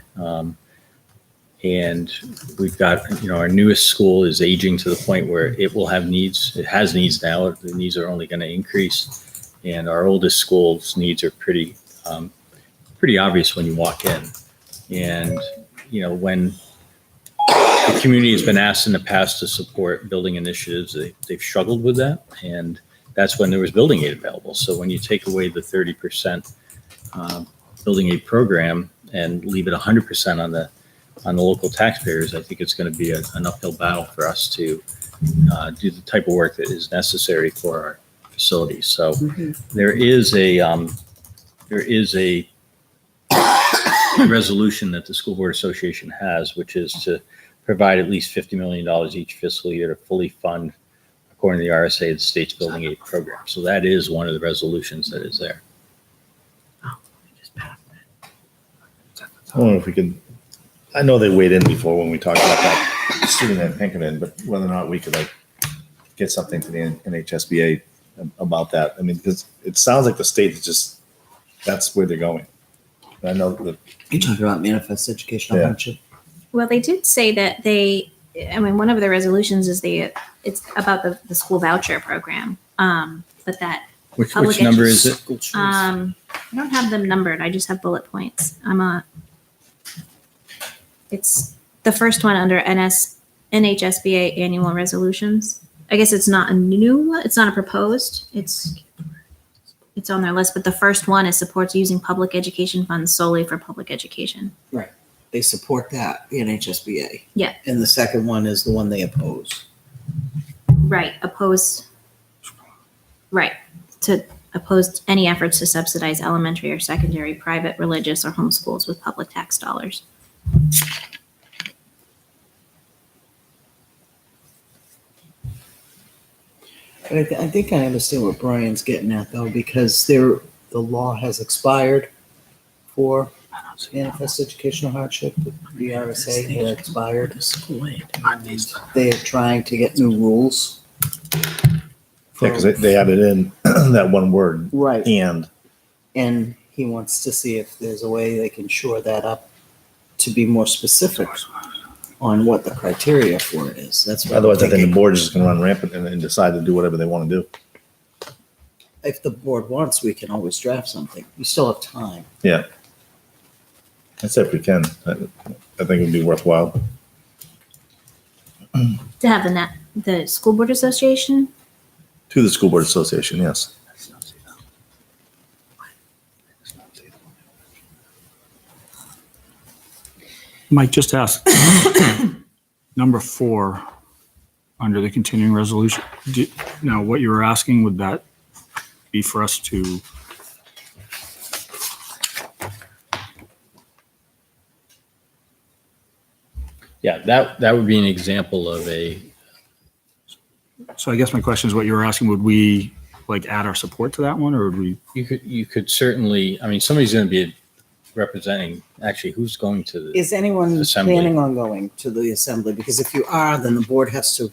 S11: And we've got, our newest school is aging to the point where it will have needs. It has needs now. The needs are only going to increase. And our oldest school's needs are pretty obvious when you walk in. And, when the community has been asked in the past to support building initiatives, they've struggled with that. And that's when there was building aid available. So when you take away the 30% building aid program and leave it 100% on the local taxpayers, I think it's going to be an uphill battle for us to do the type of work that is necessary for our facilities. So there is a resolution that the School Board Association has, which is to provide at least $50 million each fiscal year to fully fund, according to the RSA, the state's building aid program. So that is one of the resolutions that is there.
S3: I don't know if we could, I know they weighed in before when we talked about that student at Pinkerton, but whether or not we could get something to the NHSBA about that. I mean, because it sounds like the state is just, that's where they're going. I know that.
S18: You're talking about manifest educational hardship.
S7: Well, they did say that one of the resolutions is it's about the school voucher program. But that
S11: Which number is it?
S7: I don't have them numbered. I just have bullet points. It's the first one under NHSBA annual resolutions. I guess it's not a new one. It's not a proposed. It's on their list, but the first one is supports using public education funds solely for public education.
S18: Right. They support that, the NHSBA.
S7: Yeah.
S18: And the second one is the one they oppose.
S7: Right. To oppose any efforts to subsidize elementary or secondary private, religious, or homeschools with public tax dollars.
S18: But I think I understand what Brian's getting at though, because the law has expired for manifest educational hardship. The RSA had expired. They are trying to get new rules.
S3: Because they added in that one word.
S18: Right.
S3: And
S18: he wants to see if there's a way they can shore that up to be more specific on what the criteria for it is. That's what
S3: otherwise,
S18: I'm
S3: I think the
S18: thinking.
S3: board is just going to run rampant and decide to do whatever they want to do.
S18: If the board wants, we can always draft something. You still have time.
S3: Yeah. That's if we can. I think it would be worthwhile.
S7: To have the school board association.
S3: To the School Board Association, yes.
S15: Mike, just ask, number 4, under the continuing resolution, now what you were asking, would that be for us to?
S11: Yeah, that would be an example of
S15: So I guess my question is what you were asking, would we add our support to that one, or would we?
S11: You could certainly, somebody's going to be representing, actually, who's going to the
S18: Is anyone
S11: assembly?
S18: planning on going to the assembly? Because if you are, then the board has to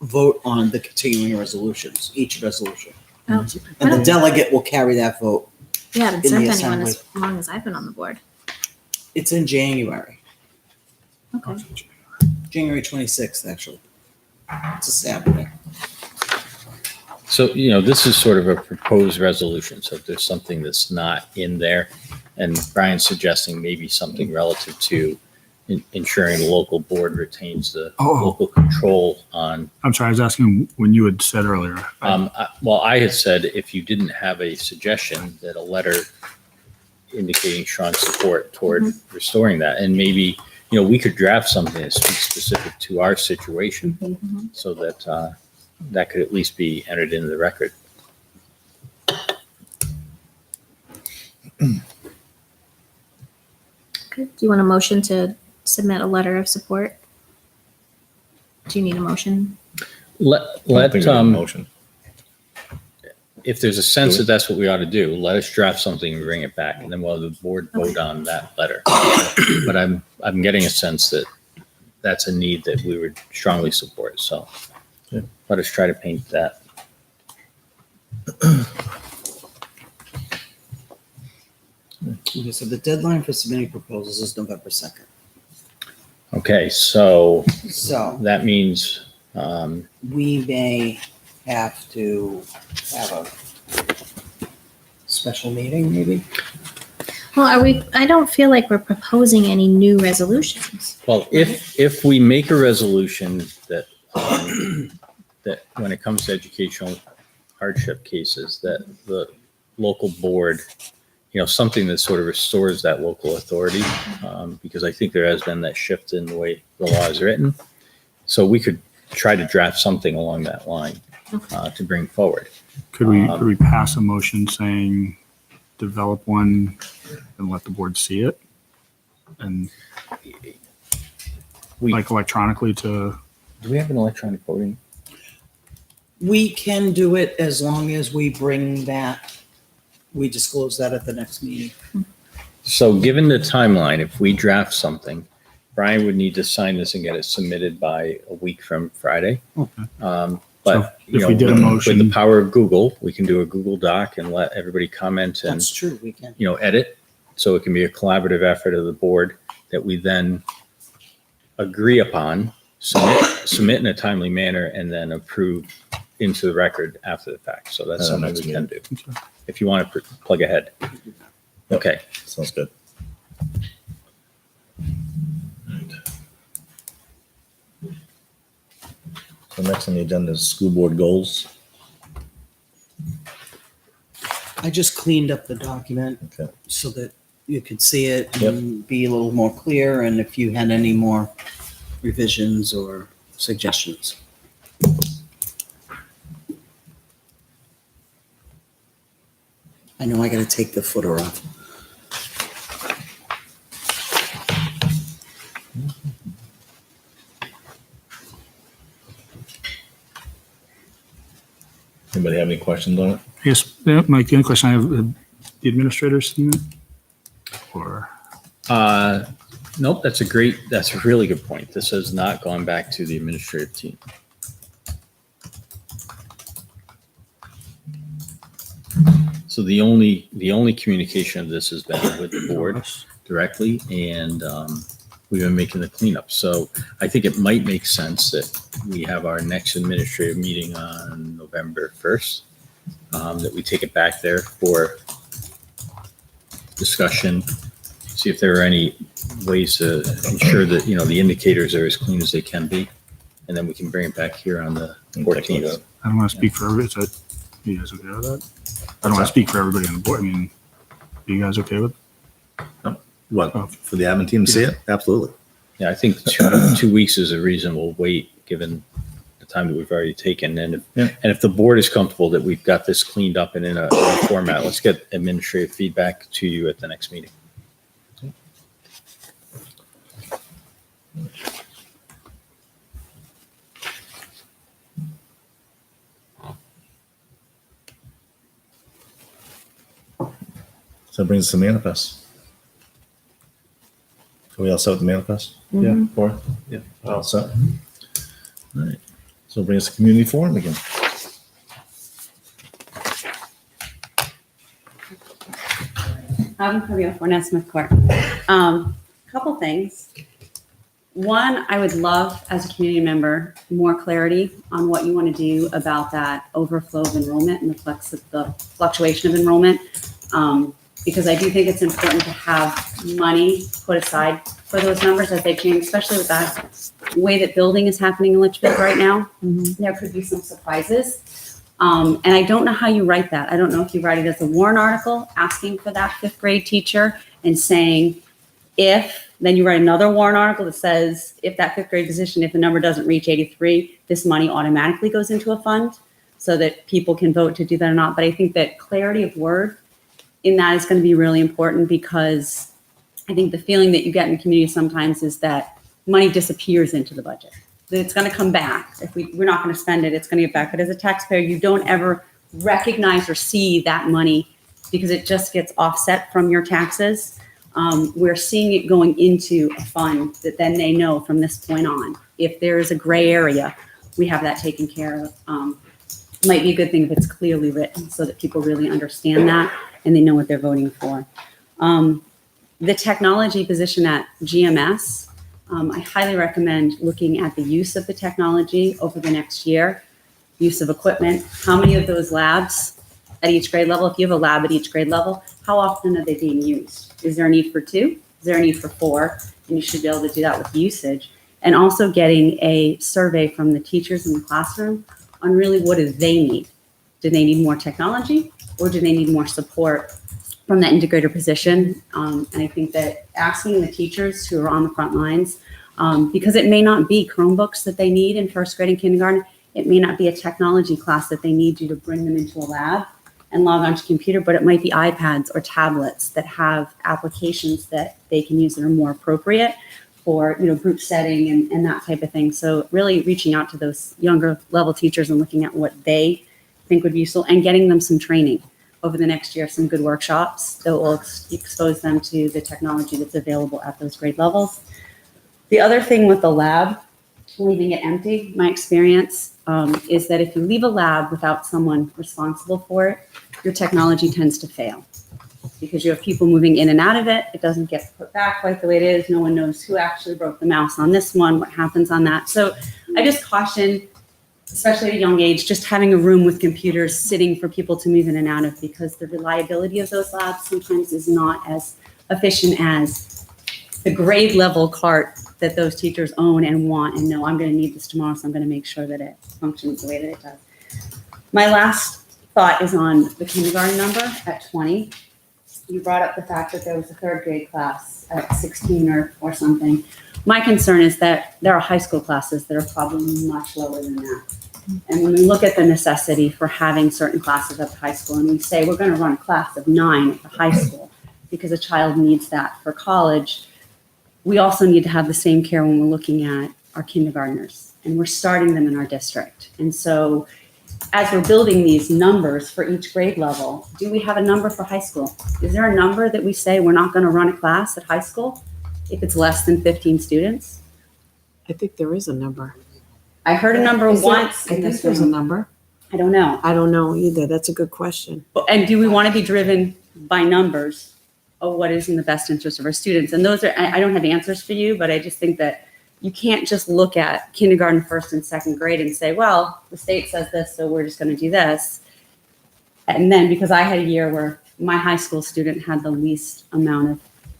S18: vote on the continuing resolutions, each resolution.
S7: Oh.
S18: And the delegate will carry that vote.
S7: We haven't
S18: in
S7: sent
S18: the
S7: anyone
S18: assembly.
S7: as long as I've been on the board.
S18: It's in January,
S7: Okay.
S18: January 26th, actually. It's a Saturday.
S11: So, this is sort of a proposed resolution. So if there's something that's not in there, and Brian's suggesting maybe something relative to ensuring the local board retains the local control on.
S15: I'm sorry, I was asking when you had said earlier.
S11: I had said if you didn't have a suggestion, that a letter indicating strong support toward restoring that, and maybe we could draft something that speaks specific to our situation, so that that could at least be entered into the record.
S7: Okay. Do you want a motion to submit a letter of support? Do you need a motion?
S11: Let
S3: motion.
S11: If there's a sense that that's what we ought to do, let us draft something and bring it back, and then we'll have the board vote on that letter. But I'm getting a sense that that's a need that we would strongly support. So let us try to paint that.
S18: Okay, so the deadline for submitting proposals is November 2nd.
S11: Okay, so
S18: So
S11: that means,
S18: we may have to have a special meeting, maybe?
S7: Well, I don't feel like we're proposing any new resolutions.
S11: well, if we make a resolution that, that when it comes to educational hardship cases, that the local board, something that sort of restores that local authority, because I think there has been that shift in the way the law is written. So we could try to draft something along that line to bring forward.
S15: Could we pass a motion saying develop one and let the board see it? And like electronically to,
S11: Do we have an electronic voting?
S18: We can do it as long as we bring that, we disclose that at the next meeting.
S11: So given the timeline, if we draft something, Brian would need to sign this and get it submitted by a week from Friday.
S15: Okay.
S11: But
S15: if we did a
S11: with
S15: motion-
S11: the power of Google, we can do a Google Doc and let everybody comment and,
S18: That's true, we can.
S11: edit. So it can be a collaborative effort of the board that we then agree upon, submit in a timely manner, and then approve into the record after the fact. So that's something we can do. If you want to plug ahead. Okay.
S3: Sounds good. So next on the agenda is school board goals.
S18: I just cleaned up the document
S3: Okay.
S18: so that you could see it
S3: Yep.
S18: and be a little more clear, and if you had any more revisions or suggestions. I know I gotta take the footer off.
S3: Anybody have any questions on it?
S15: yes, Mike, the only question I have, the administrators seen it? Or,
S11: Nope, that's a really good point. This has not gone back to the administrative team. So the only communication of this has been with the board directly, and we've been making the cleanup. So I think it might make sense that we have our next administrative meeting on November 1st, that we take it back there for discussion, see if there are any ways to ensure that, the indicators are as clean as they can be. And then we can bring it back here on the 14th.
S15: I don't want to speak for everybody, is that, you guys okay with that? I don't want to speak for everybody on the board, I mean, are you guys okay with?
S3: What, for the admin team to see it? Absolutely.
S11: Yeah, I think 2 weeks is a reasonable wait, given the time that we've already taken. And if the board is comfortable that we've got this cleaned up and in a format, let's get administrative feedback to you at the next meeting.
S3: So that brings us to manifest. Are we all set with the manifest?
S15: Yeah.
S3: Four? Yeah. All set. All right. So bring us to community forum again.
S16: Robin Corbeil for Nesmith Court. Couple things. One, I would love, as a community member, more clarity on what you want to do about that overflow of enrollment and the fluctuation of enrollment. Because I do think it's important to have money put aside for those numbers as they change, especially with that way that building is happening in Litchfield right now. There could be some surprises. And I don't know how you write that. I don't know if you write it as a warrant article asking for that fifth grade teacher and saying, then you write another warrant article that says, if that fifth grade position, if the number doesn't reach 83, this money automatically goes into a fund so that people can vote to do that or not. But I think that clarity of word in that is going to be really important, because I think the feeling that you get in the community sometimes is that money disappears into the budget. That it's going to come back. If we're not going to spend it, it's going to get back. But as a taxpayer, you don't ever recognize or see that money because it just gets offset from your taxes. We're seeing it going into a fund that then they know from this point on, if there is a gray area, we have that taken care of. Might be a good thing if it's clearly written so that people really understand that and they know what they're voting for. The technology position at GMS, I highly recommend looking at the use of the technology over the next year, use of equipment. How many of those labs at each grade level, if you have a lab at each grade level, how often are they being used? Is there a need for 2? Is there a need for 4? And you should be able to do that with usage. And also getting a survey from the teachers in the classroom on really what do they need. Do they need more technology or do they need more support from that integrator position? And I think that asking the teachers who are on the front lines, because it may not be Chromebooks that they need in first grade and kindergarten, it may not be a technology class that they need you to bring them into a lab and log onto a computer, but it might be iPads or tablets that have applications that they can use that are more appropriate for, group setting and that type of thing. So really reaching out to those younger level teachers and looking at what they think would be useful and getting them some training over the next year, some good workshops that will expose them to the technology that's available at those grade levels. The other thing with the lab, leaving it empty, my experience is that if you leave a lab without someone responsible for it, your technology tends to fail because you have people moving in and out of it. It doesn't get put back quite the way it is. No one knows who actually broke the mouse on this one, what happens on that. So I just caution, especially at a young age, just having a room with computers sitting for people to move in and out of, because the reliability of those labs sometimes is not as efficient as the grade level cart that those teachers own and want and know, I'm going to need this tomorrow, so I'm going to make sure that it functions the way that it does. My last thought is on the kindergarten number at 20. You brought up the fact that there was a third grade class at 16 or something. My concern is that there are high school classes that are probably much lower than that. And when we look at the necessity for having certain classes at the high school and we say we're going to run a class of 9 at the high school because a child needs that for college, we also need to have the same care when we're looking at our kindergartners and we're starting them in our district. And so as we're building these numbers for each grade level, do we have a number for high school? Is there a number that we say we're not going to run a class at high school if it's less than 15 students?
S5: I think there is a number.
S16: I heard a number once.
S5: I think there's a number.
S16: I don't know.
S5: I don't know either. That's a good question.
S16: And do we want to be driven by numbers of what is in the best interest of our students? And those are, I don't have answers for you, but I just think that you can't just look at kindergarten, first and second grade and say, well, the state says this, so we're just going to do this. And then because I had a year where my high school student had the least amount of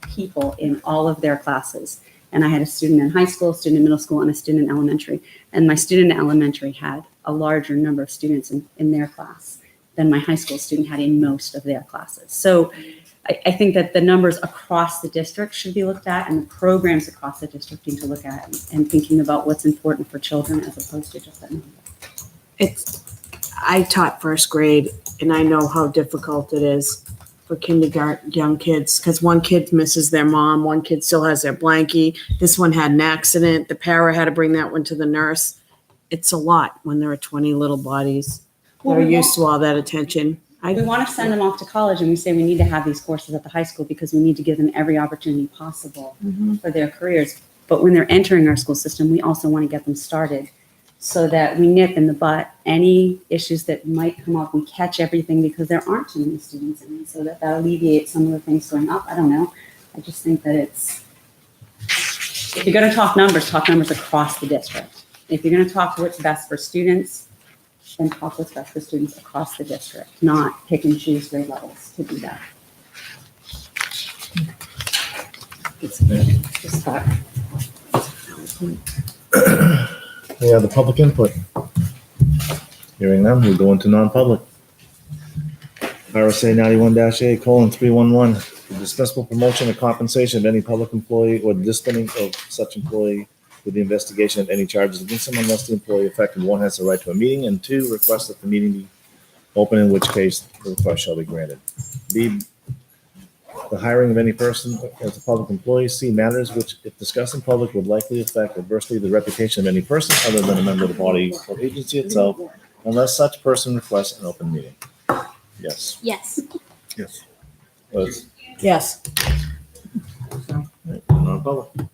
S16: people in all of their classes. And I had a student in high school, a student in middle school, and a student in elementary. And my student in elementary had a larger number of students in their class than my high school student had in most of their classes. So I think that the numbers across the district should be looked at and the programs across the district need to look at and thinking about what's important for children as opposed to just that number.
S5: I taught first grade and I know how difficult it is for kindergarten young kids because one kid misses their mom, one kid still has their blankie. This one had an accident. The para had to bring that one to the nurse. It's a lot when there are 20 little bodies that are used to all that attention.
S16: We want to send them off to college and we say we need to have these courses at the high school because we need to give them every opportunity possible for their careers. But when they're entering our school system, we also want to get them started so that we nip in the butt any issues that might come up. We catch everything because there aren't too many students in it, so that alleviates some of the things going up. I don't know. I just think that if you're going to talk numbers across the district. If you're going to talk what's best for students, then talk what's best for students across the district, not pick and choose grade levels to do that. Just thought.
S3: Any other public input? Hearing none, we go into non-public. RSA 91-A:311, the dismissal, promotion, or compensation of any public employee or disciplining of such employee with the investigation of any charges against him unless the employee affected, one, has the right to a meeting, and two, requests that the meeting be open, in which case the request shall be granted. B, the hiring of any person as a public employee. C, matters which, if discussed in public, would likely affect adversely the reputation of any person other than a member of the body or agency itself, unless such person requests an open meeting. Yes.
S7: Yes.
S3: Yes. Liz?
S5: Yes.
S3: Non-public.